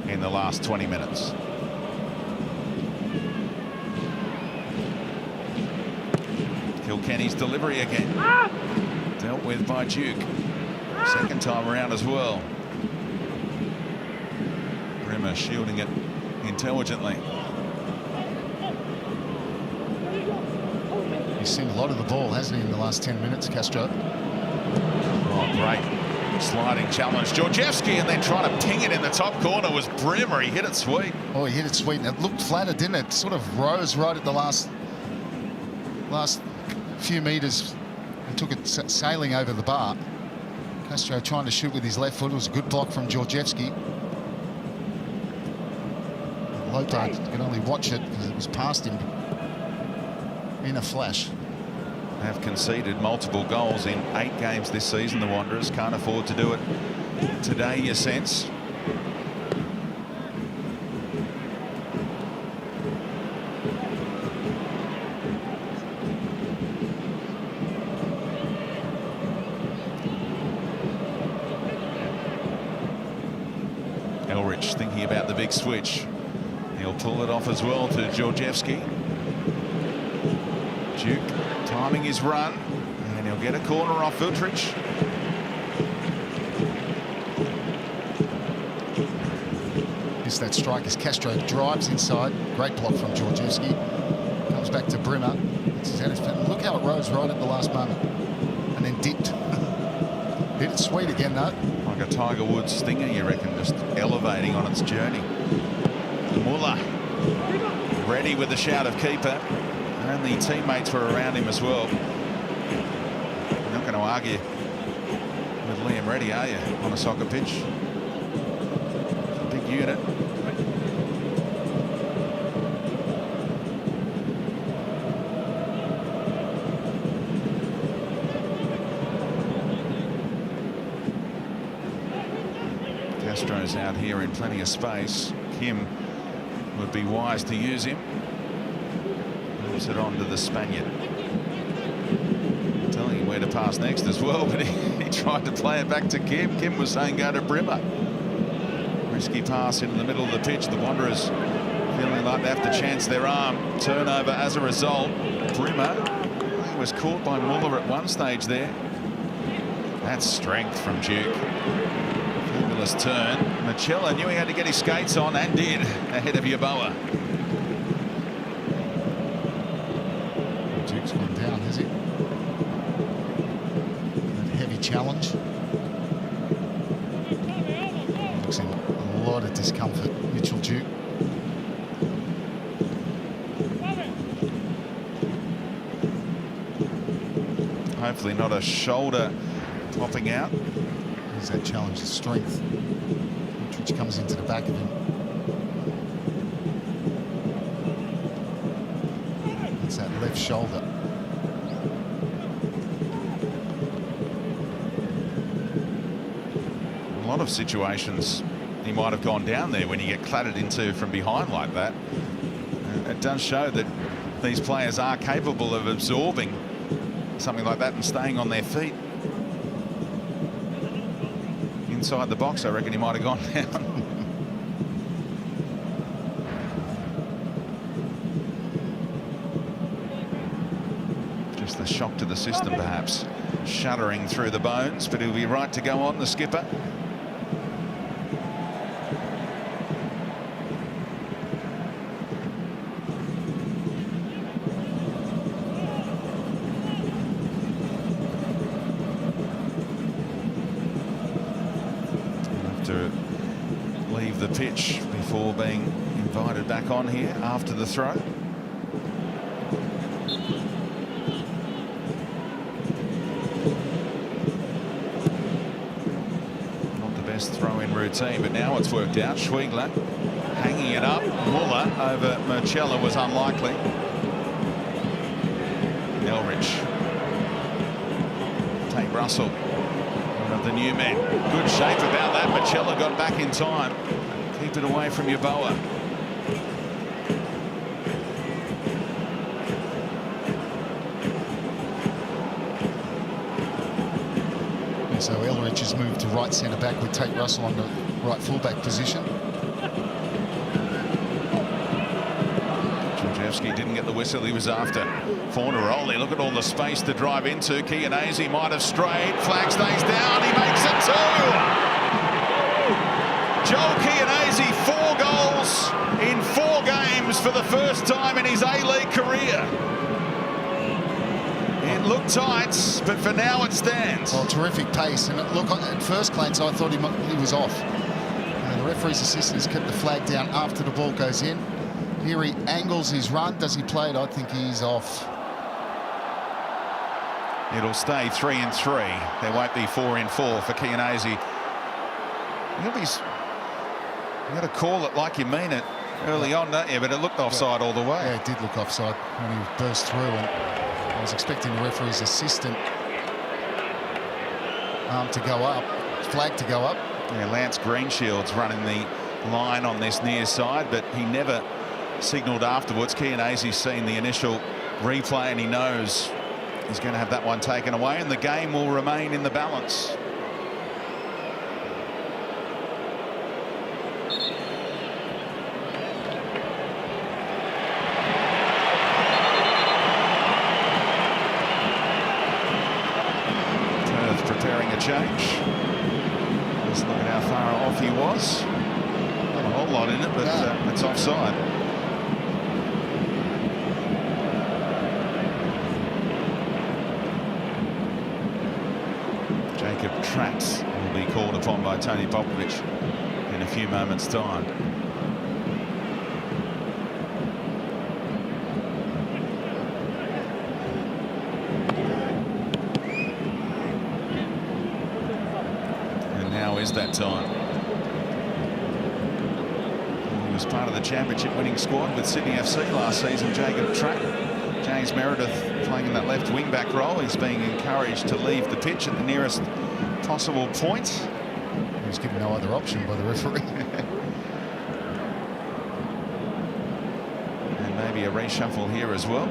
in the last 20 minutes. Kilkenny's delivery again. Dealt with by Duke. Second time around as well. Brimmer shielding it intelligently. He's seen a lot of the ball, hasn't he, in the last 10 minutes, Castro? Oh, great sliding challenge. Georgievski, and then trying to ping it in the top corner was Brimmer. He hit it sweet. Oh, he hit it sweet, and it looked flatter, didn't it? Sort of rose right at the last few metres and took it sailing over the bar. Castro trying to shoot with his left foot. It was a good block from Georgievski. Lopard can only watch it because it was past him in a flash. Have conceded multiple goals in 8 games this season. The Wanderers can't afford to do it today, you sense. Elrich thinking about the big switch. He'll pull it off as well to Georgievski. Duke timing his run, and he'll get a corner off Viltrich. Missed that strike as Castro drives inside. Great block from Georgievski. Comes back to Brimmer. Look how it rose right at the last moment, and then dipped. Hit it sweet again, though. Like a Tiger Woods stinger, you reckon, just elevating on its journey. Muller ready with the shout of keeper. And the teammates were around him as well. You're not going to argue with Liam Reddy, are you, on a soccer pitch? Big unit. Castro's out here in plenty of space. Kim would be wise to use him. Moves it on to the Spaniard. Telling him where to pass next as well, but he tried to play it back to Kim. Kim was saying go to Brimmer. Risky pass into the middle of the pitch. The Wanderers feeling like they have to chance their arm. Turnover as a result. Brimmer, he was caught by Muller at one stage there. That's strength from Duke. Fabulous turn. Machella knew he had to get his skates on, and did, ahead of Yeboah. Duke's gone down, has he? That heavy challenge. Looks in a lot of discomfort, Mitchell Duke. Hopefully not a shoulder popping out. There's that challenge, the strength, which comes into the back of him. It's that left shoulder. A lot of situations he might have gone down there when you get clattered into from behind like that. It does show that these players are capable of absorbing something like that and staying on their feet. Inside the box, I reckon he might have gone down. Just the shock to the system, perhaps, shuddering through the bones, but he'll be right to go on, the skipper. To leave the pitch before being invited back on here after the throw. Not the best throw-in routine, but now it's worked out. Schwegler hanging it up. Muller over Murchella was unlikely. Elrich. Tate Russell, one of the new men. Good shape about that. Machella got back in time. Keep it away from Yeboah. So Elrich has moved to right centre back with Tate Russell on the right fullback position. Georgievski didn't get the whistle he was after. Fornaroli, look at all the space to drive into. Chianese might have strayed. Flag stays down. He makes it 2. Joel Chianese, 4 goals in 4 games for the first time in his A-League career. It looked tight, but for now it stands. Well, terrific pace. And look, at first glance, I thought he was off. The referee's assistants kept the flag down after the ball goes in. Here he angles his run. Does he play it? I think he's off. It'll stay 3-3. There won't be 4-4 for Chianese. You got to call it like you mean it early on, don't you? But it looked offside all the way. Yeah, it did look offside when he burst through. And I was expecting the referee's assistant arm to go up, flag to go up. Yeah, Lance Greenshield's running the line on this near side, but he never signalled afterwards. Chianese's seen the initial replay and he knows he's going to have that one taken away, and the game will remain in the balance. Perth preparing a change. Just look at how far off he was. Not a whole lot in it, but it's offside. Jacob Traps will be called upon by Tony Popovich in a few moments' time. And now is that time. He was part of the championship winning squad with Sydney FC last season, Jacob Trapp. James Meredith playing in that left wing-back role. He's being encouraged to leave the pitch at the nearest possible point. He was given no other option by the referee. And maybe a reshuffle here as well.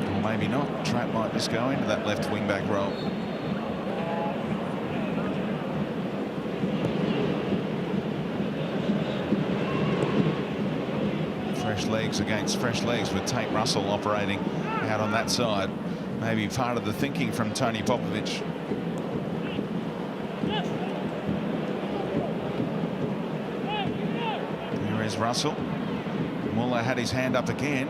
Or maybe not. Trapp might just go into that left wing-back role. Fresh legs against fresh legs with Tate Russell operating out on that side. Maybe part of the thinking from Tony Popovich. Here is Russell. Muller had his hand up again,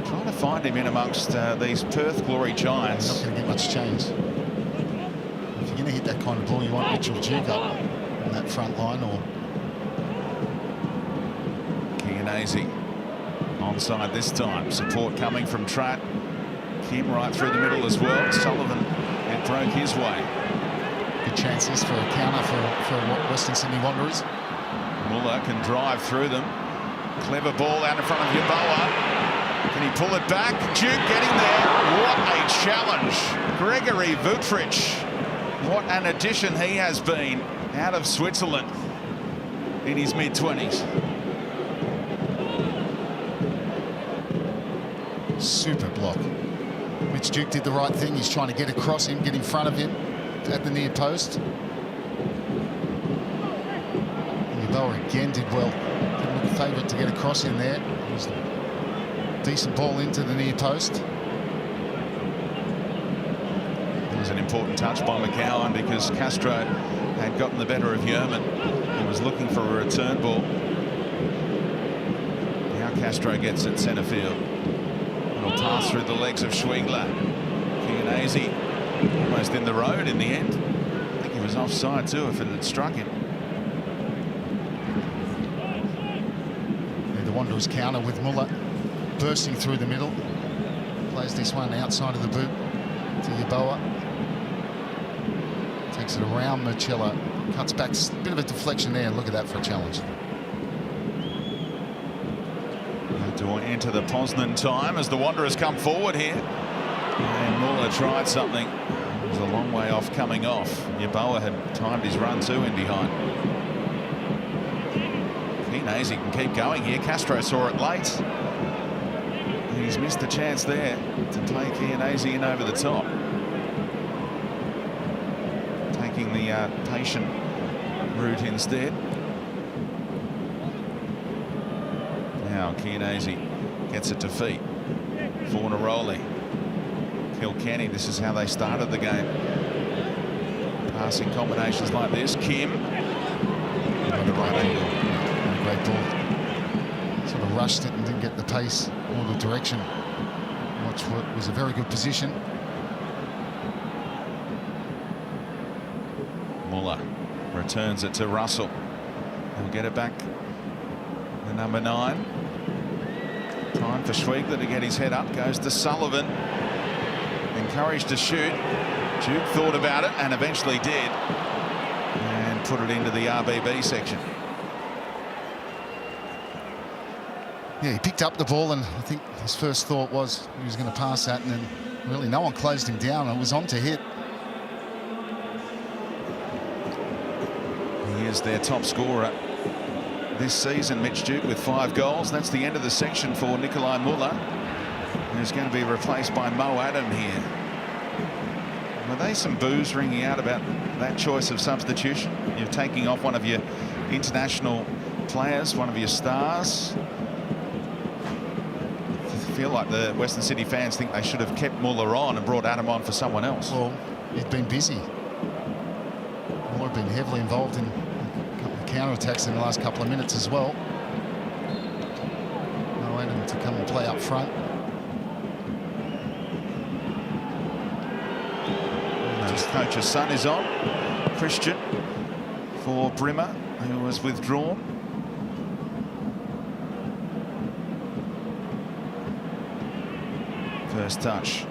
trying to find him in amongst these Perth Glory Giants. Not going to get much change. If you're going to hit that kind of ball, you want Mitchell Duke up on that front line. Or Chianese onside this time. Support coming from Trapp. Kim right through the middle as well. Sullivan, it broke his way. good chances for a counter for Western Sydney Wanderers. Muller can drive through them. Clever ball out in front of Yeboah. Can he pull it back? Duke getting there. What a challenge. Gregory Vutric. What an addition he has been out of Switzerland in his mid-20s. Super block. Mitch Duke did the right thing. He's trying to get across him, get in front of him at the near post. Yeboah again did well. Didn't look a favourite to get across in there. It was a decent ball into the near post. It was an important touch by McCowan because Castro had gotten the better of Yerman and was looking for a return ball. Now Castro gets it centre field. It'll pass through the legs of Schwegler. Chianese almost in the road in the end. I think he was offside too if it had struck him. The Wanderers counter with Muller bursting through the middle. Plays this one outside of the boot to Yeboah. Takes it around Machella. Cuts back. A bit of a deflection there. Look at that for a challenge. to enter the Poznan time as the Wanderers come forward here. And Muller tried something. It was a long way off coming off. Yeboah had timed his run too in behind. Chiesa can keep going here. Castro saw it late. He's missed a chance there to take Chiesa in over the top. Taking the patient route instead. Now Chiesa gets it to feet. Fornaroli. Kilkenny, this is how they started the game. Passing combinations like this. Kim. On the right angle. Great ball. Sort of rushed it and didn't get the pace or the direction. Which was a very good position. Muller returns it to Russell. He'll get it back. The number 9. Time for Schwegler to get his head up. Goes to Sullivan. Encouraged to shoot. Duke thought about it and eventually did. And put it into the RBB section. Yeah, he picked up the ball, and I think his first thought was he was going to pass that, and then really no one closed him down. It was on to hit. He is their top scorer this season, Mitch Duke, with 5 goals. That's the end of the section for Nikolai Muller, who's going to be replaced by Mo Adam here. Were they some boos ringing out about that choice of substitution? You're taking off one of your international players, one of your stars. I feel like the Western City fans think they should have kept Muller on and brought Adam on for someone else. Well, he'd been busy. Muller had been heavily involved in counter-attacks in the last couple of minutes as well. No Adam to come and play up front. His coach's son is on. Christian for Brimmer, who was withdrawn. First touch.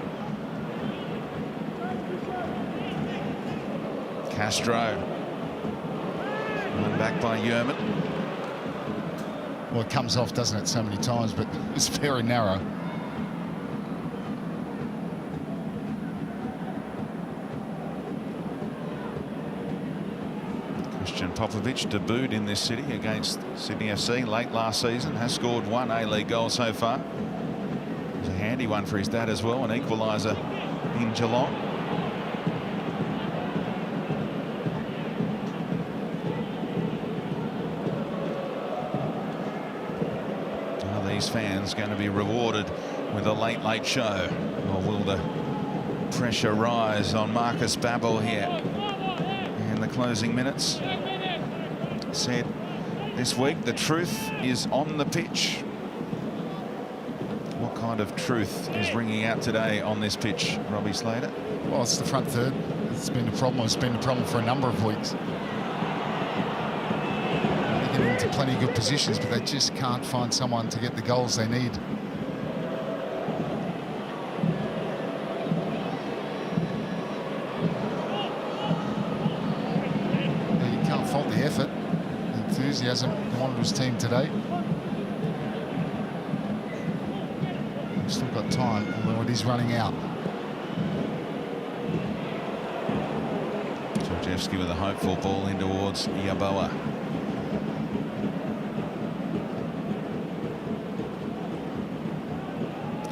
Castro. Run back by Yerman. Well, it comes off, doesn't it, so many times, but it's very narrow. Christian Popovic debuted in this city against Sydney FC late last season. Has scored 1 A-League goal so far. It was a handy one for his dad as well, an equaliser in Geelong. Are these fans going to be rewarded with a late show, or will the pressure rise on Marcus Babbel here in the closing minutes? Said this week the truth is on the pitch. What kind of truth is ringing out today on this pitch, Robbie Slater? Well, it's the front third. It's been a problem. It's been a problem for a number of weeks. They get into plenty of good positions, but they just can't find someone to get the goals they need. You can't fault the effort, the enthusiasm, the Wanderers team today. Still got time, although it is running out. Georgievski with a hopeful ball in towards Yeboah.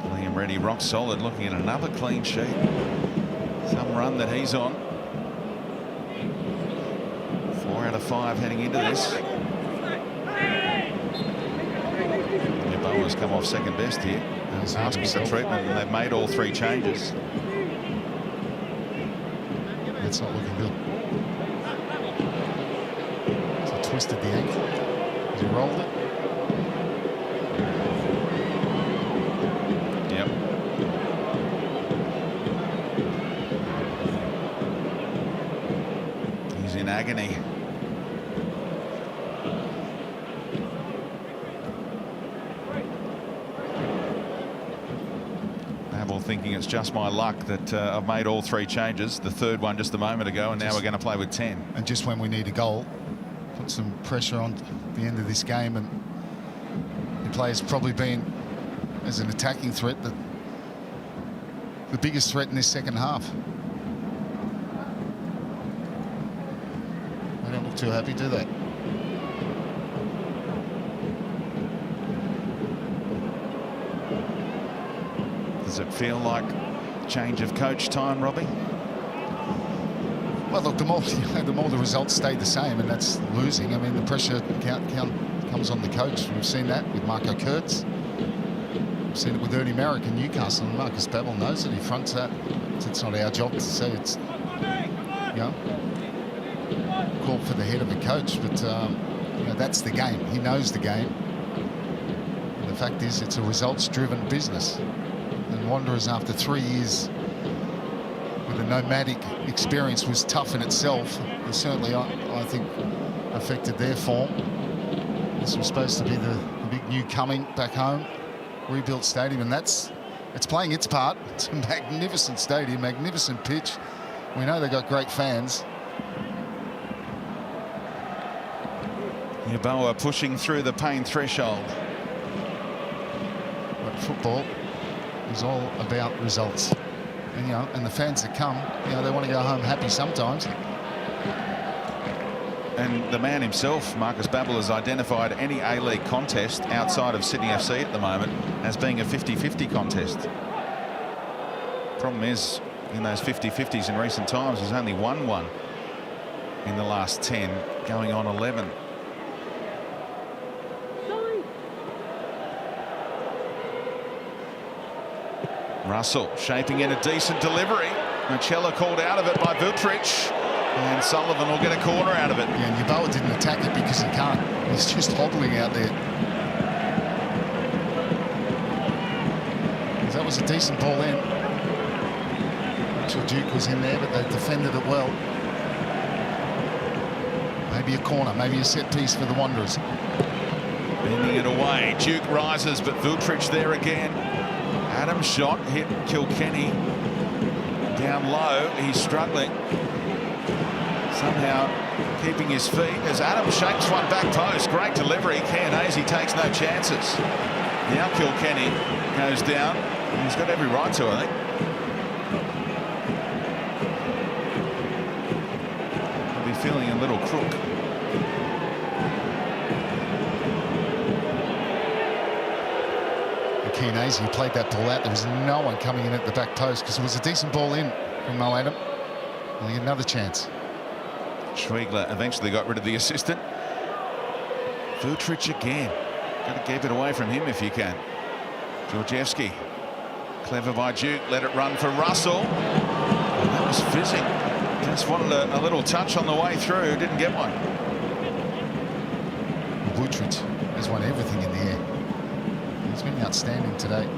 Liam Reddy rock solid, looking at another clean sheet. Some run that he's on. 4 out of 5 heading into this. Yeboah's come off second best here. He's asking for treatment, and they've made all 3 changes. It's not looking good. So twisted the ankle. Has he rolled it? Yep. He's in agony. Thinking it's just my luck that I've made all 3 changes, the third one just a moment ago, and now we're going to play with 10. And just when we need a goal, put some pressure on the end of this game, and the players probably been as an attacking threat, the biggest threat in this second half. They don't look too happy, do they? Does it feel like change of coach time, Robbie? Well, look, the more the results stay the same, and that's losing. I mean, the pressure comes on the coach. We've seen that with Marco Kurtz. We've seen it with Ernie Merrick in Newcastle, and Marcus Babbel knows it. He fronts that. It's not our job to say it's, you know, call for the head of a coach, but you know, that's the game. He knows the game. And the fact is, it's a results-driven business. And Wanderers, after 3 years with a nomadic experience, was tough in itself. And certainly, I think, affected their form. This was supposed to be the big new coming back home, rebuilt stadium, and it's playing its part. It's a magnificent stadium, magnificent pitch. We know they've got great fans. Yeboah pushing through the pain threshold. But football is all about results. And, you know, and the fans that come, you know, they want to go home happy sometimes. And the man himself, Marcus Babbel, has identified any A-League contest outside of Sydney FC at the moment as being a 50-50 contest. Problem is, in those 50-50s in recent times, he's only won one in the last 10, going on 11. Russell shaping in a decent delivery. Marcella called out of it by Vutric, and Sullivan will get a corner out of it. Yeah, and Yeboah didn't attack it because he can't. He's just hobbling out there. That was a decent ball in. I'm sure Duke was in there, but they defended it well. Maybe a corner, maybe a set piece for the Wanderers. Bending it away. Duke rises, but Vutric there again. Adam's shot hit Kilkenny down low. He's struggling. Somehow keeping his feet as Adam shapes one back post. Great delivery. Cairnese takes no chances. Now Kilkenny goes down. He's got every right to, I think. He'll be feeling a little crook. Cairnese played that ball out. There was no one coming in at the back post because it was a decent ball in from Mo Adam. They'll get another chance. Schwegler eventually got rid of the assistant. Vutric again. Got to keep it away from him if you can. Georgievski. Clever by Duke. Let it run for Russell. And that was fizzing. Just wanted a little touch on the way through. Didn't get one. Vutric has won everything in the air. He's been outstanding today.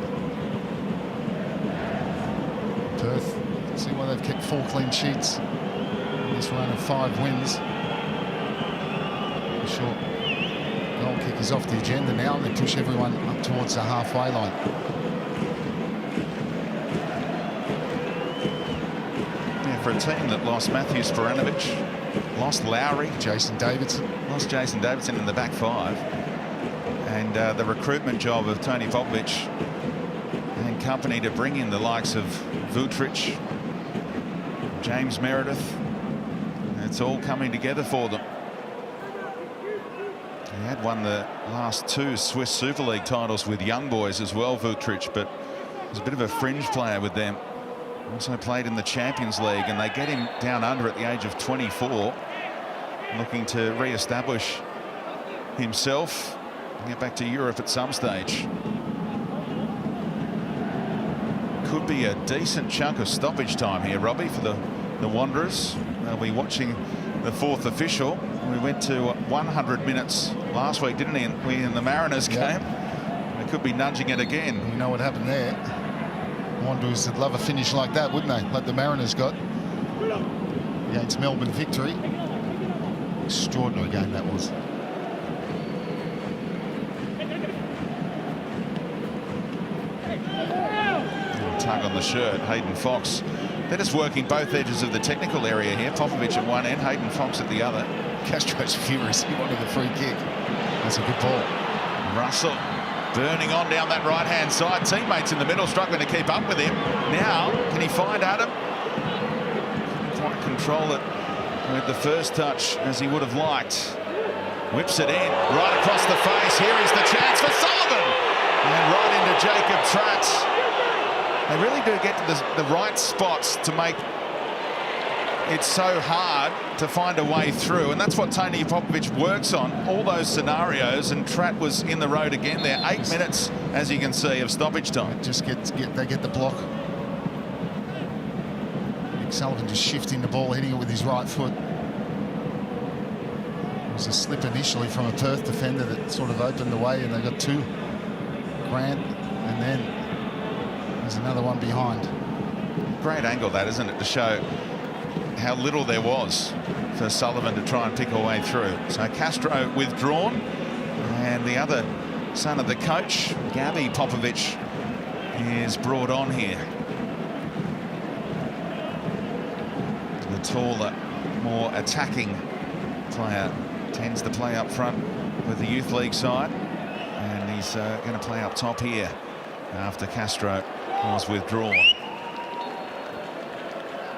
Perth, see why they've kept 4 clean sheets in this run of 5 wins. The short goal kick is off the agenda now, and they push everyone up towards the halfway line. Yeah, for a team that lost Matthew Sporanovic, lost Lowry, Jason Davidson. lost Jason Davidson in the back 5. And the recruitment job of Tony Popovic and company to bring in the likes of Vutric, James Meredith. It's all coming together for them. He had won the last 2 Swiss Super League titles with young boys as well, Vutric, but he's a bit of a fringe player with them. Also played in the Champions League, and they get him down under at the age of 24, looking to re-establish himself. Get back to Europe at some stage. Could be a decent chunk of stoppage time here, Robbie, for the Wanderers. They'll be watching the 4th official. We went to 100 minutes last week, didn't we, in the Mariners game? They could be nudging it again. You know what happened there. Wanderers would love a finish like that, wouldn't they? Like the Mariners got against Melbourne Victory. Extraordinary game that was. Tug on the shirt, Hayden Fox. They're just working both edges of the technical area here. Popovic at one end, Hayden Fox at the other. Castro's furious. He wanted the free kick. That's a good ball. Russell Burning on down that right-hand side. Teammates in the middle struggling to keep up with him. Now, can he find Adam? Couldn't quite control it with the first touch as he would have liked. Whips it in, right across the face. Here is the chance for Sullivan. And right into Jacob Tratt. They really do get to the right spots to make it so hard to find a way through, and that's what Tony Popovic works on, all those scenarios, and Tratt was in the road again there. 8 minutes, as you can see, of stoppage time. They get the block. Nick Sullivan just shifting the ball, hitting it with his right foot. It was a slip initially from a Perth defender that sort of opened the way, and they got two. Grant, and then there's another one behind. Great angle that, isn't it, to show how little there was for Sullivan to try and pick her way through. So Castro withdrawn, and the other son of the coach, Gabby Popovic, is brought on here. The taller, more attacking player tends to play up front with the youth league side, and he's going to play up top here after Castro was withdrawn.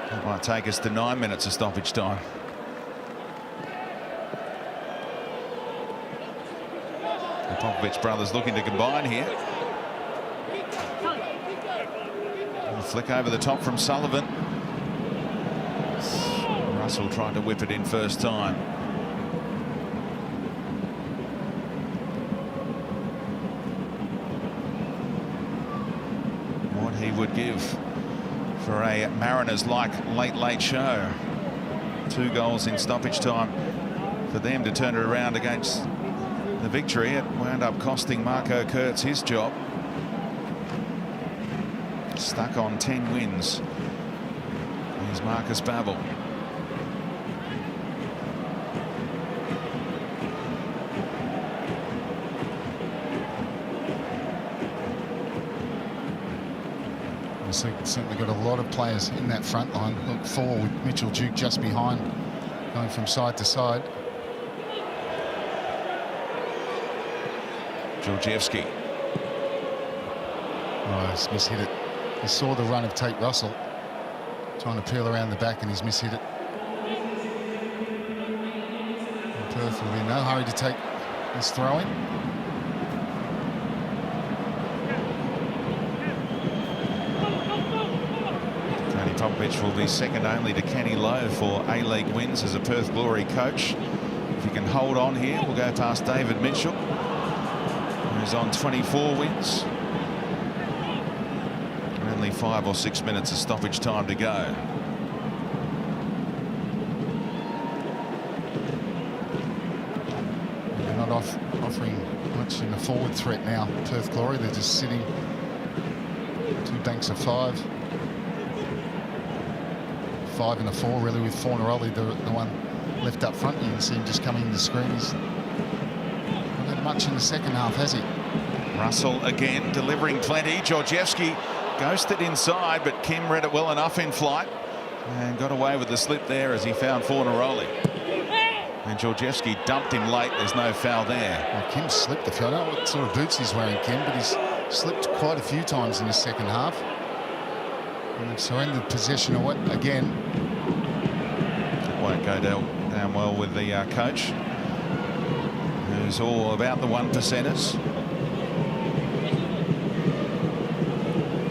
That might take us to 9 minutes of stoppage time. The Popovic brothers looking to combine here. A flick over the top from Sullivan. Russell tried to whip it in first time. What he would give for a Mariners-like late show. 2 goals in stoppage time for them to turn it around against the Victory. It wound up costing Marco Kurtz his job. Stuck on 10 wins. Here's Marcus Babbel. Certainly got a lot of players in that front line. Look, 4 with Mitchell Duke just behind, going from side to side. Georgievski. Oh, he's mishit it. He saw the run of Tate Russell trying to peel around the back, and he's mishit it. And Perth will be in no hurry to take this throw in. Popovic will be second only to Kenny Lowe for A-League wins as a Perth Glory coach. If he can hold on here, we'll go past David Mitchell, who's on 24 wins. Only 5 or 6 minutes of stoppage time to go. They're not offering much in the forward threat now, Perth Glory. They're just sitting 2 banks of 5. 5 and a 4 really, with Fornaroli, the one left up front. You can see him just coming in the screen. He's not had much in the second half, has he? Russell again delivering plenty. Georgievski ghosted inside, but Kim read it well enough in flight and got away with the slip there as he found Fornaroli. And Georgievski dumped him late. There's no foul there. Well, Kim slipped a few. I don't know what sort of boots he's wearing, Kim, but he's slipped quite a few times in the second half. And they've surrendered possession away again. Won't go down well with the coach, who's all about the 1%ers.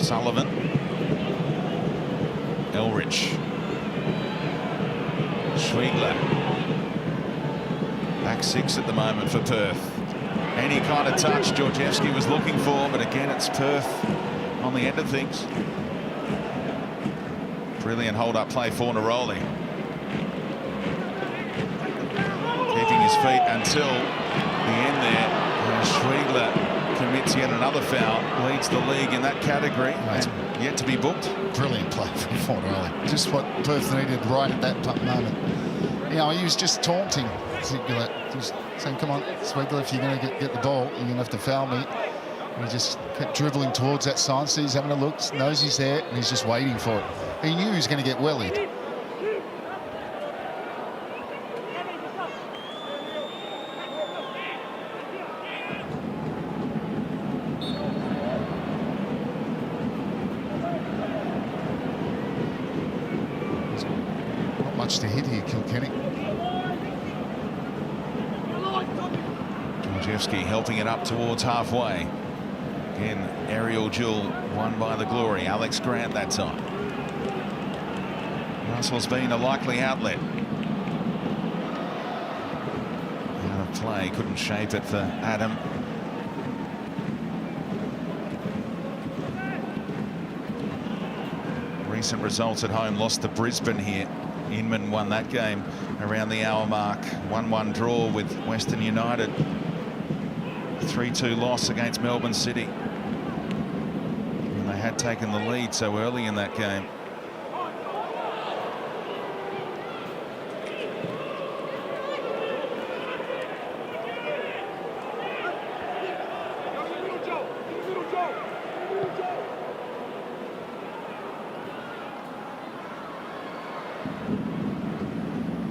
Sullivan. Elrich. Schwiegler. Back 6 at the moment for Perth. Any kind of touch Georgievski was looking for, but again it's Perth on the end of things. Brilliant hold-up play for Neroli. Keeping his feet until the end there. And Schwiegler commits yet another foul. Leads the league in that category. And yet to be booked. Brilliant play from Fornaroli. Just what Perth needed right at that moment. You know, he was just taunting Schwiegler. Just saying, come on, Schwiegler, if you're going to get the ball, you're going to have to foul me. And he just kept dribbling towards that sign. So he's having a look, knows he's there, and he's just waiting for it. He knew he was going to get wellied. much to hit here, Kilkenny. Georgievski helping it up towards halfway. Again, aerial duel won by the Glory. Alex Grant that time. Russell's been a likely outlet. Out of play, couldn't shape it for Adam. Recent results at home, lost to Brisbane here. Inman won that game around the hour mark. 1-1 draw with Western United. 3-2 loss against Melbourne City. And they had taken the lead so early in that game.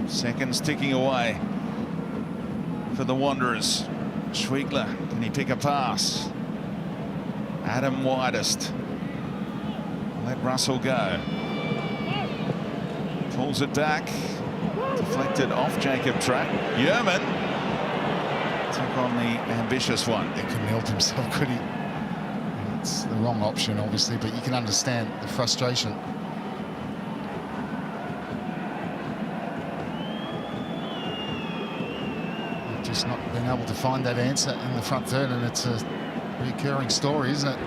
Seconds ticking away for the Wanderers. Schwegler, can he pick a pass? Adam widest. Let Russell go. Pulls it back. Deflected off Jacob Track. Yerman took on the ambitious one. He couldn't help himself, could he? It's the wrong option, obviously, but you can understand the frustration. Just not been able to find that answer in the front third, and it's a recurring story, isn't it?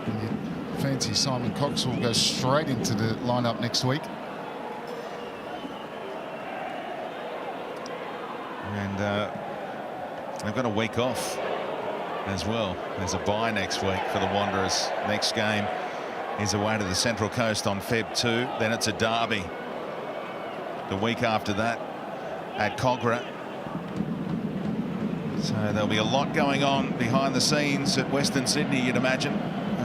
And you fancy Simon Cox will go straight into the lineup next week. And they've got a week off as well. There's a bye next week for the Wanderers. Next game is away to the Central Coast on Feb 2. Then it's a derby the week after that at Cogra. So there'll be a lot going on behind the scenes at Western Sydney, you'd imagine,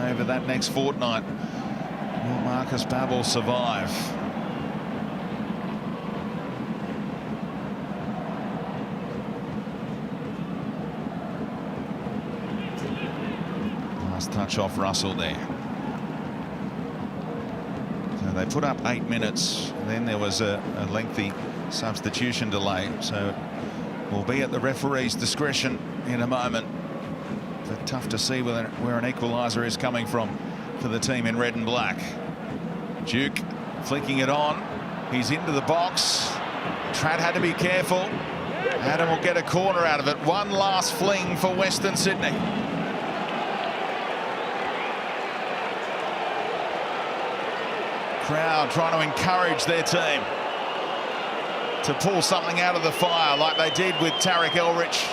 over that next fortnight. Will Marcus Babbel survive? Last touch off Russell there. They put up 8 minutes, and then there was a lengthy substitution delay, so we'll be at the referee's discretion in a moment. But tough to see where an equaliser is coming from for the team in red and black. Duke flicking it on. He's into the box. Tratt had to be careful. Adam will get a corner out of it. One last fling for Western Sydney. Crowd trying to encourage their team to pull something out of the fire like they did with Tarek Elrich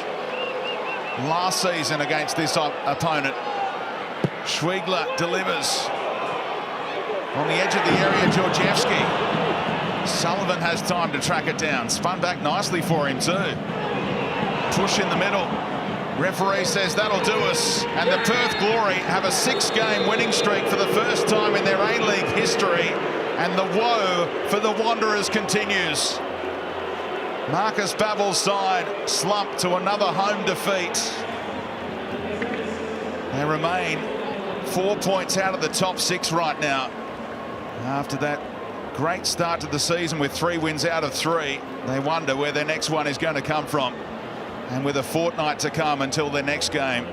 last season against this opponent. Schwegler delivers on the edge of the area. Georgievski. Sullivan has time to track it down. Spun back nicely for him too. Push in the middle. Referee says that'll do us, and the Perth Glory have a 6-game winning streak for the first time in their A-League history, and the woe for the Wanderers continues. Marcus Babbel's side slumped to another home defeat. They remain 4 points out of the top 6 right now. After that great start to the season with 3 wins out of 3, they wonder where their next one is going to come from. And with a fortnight to come until their next game,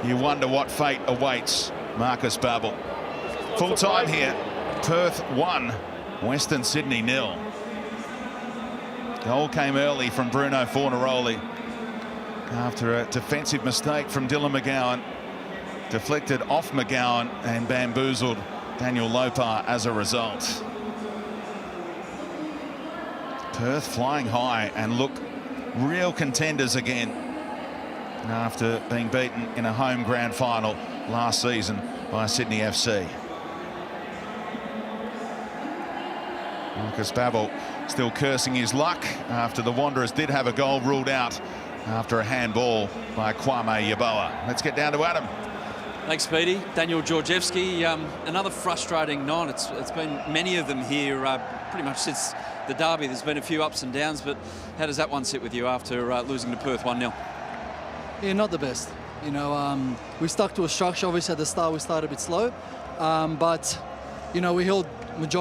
you wonder what fate awaits Marcus Babbel. Full time here. Perth 1, Western Sydney 0. Goal came early from Bruno Fornaroli after a defensive mistake from Dylan McGowan. Deflected off McGowan and bamboozled Daniel Lopar as a result. Perth flying high and look real contenders again after being beaten in a home grand final last season by Sydney FC. Marcus Babbel still cursing his luck after the Wanderers did have a goal ruled out after a handball by Kwame Yeboah. Let's get down to Adam. Thanks, Speedy. Daniel Georgievski, another frustrating night. It's been many of them here pretty much since the derby. There's been a few ups and downs, but how does that one sit with you after losing to Perth 1-0? Yeah, not the best. You know, we stuck to a structure. Obviously, at the start, we started a bit slow, but you know, we held majority.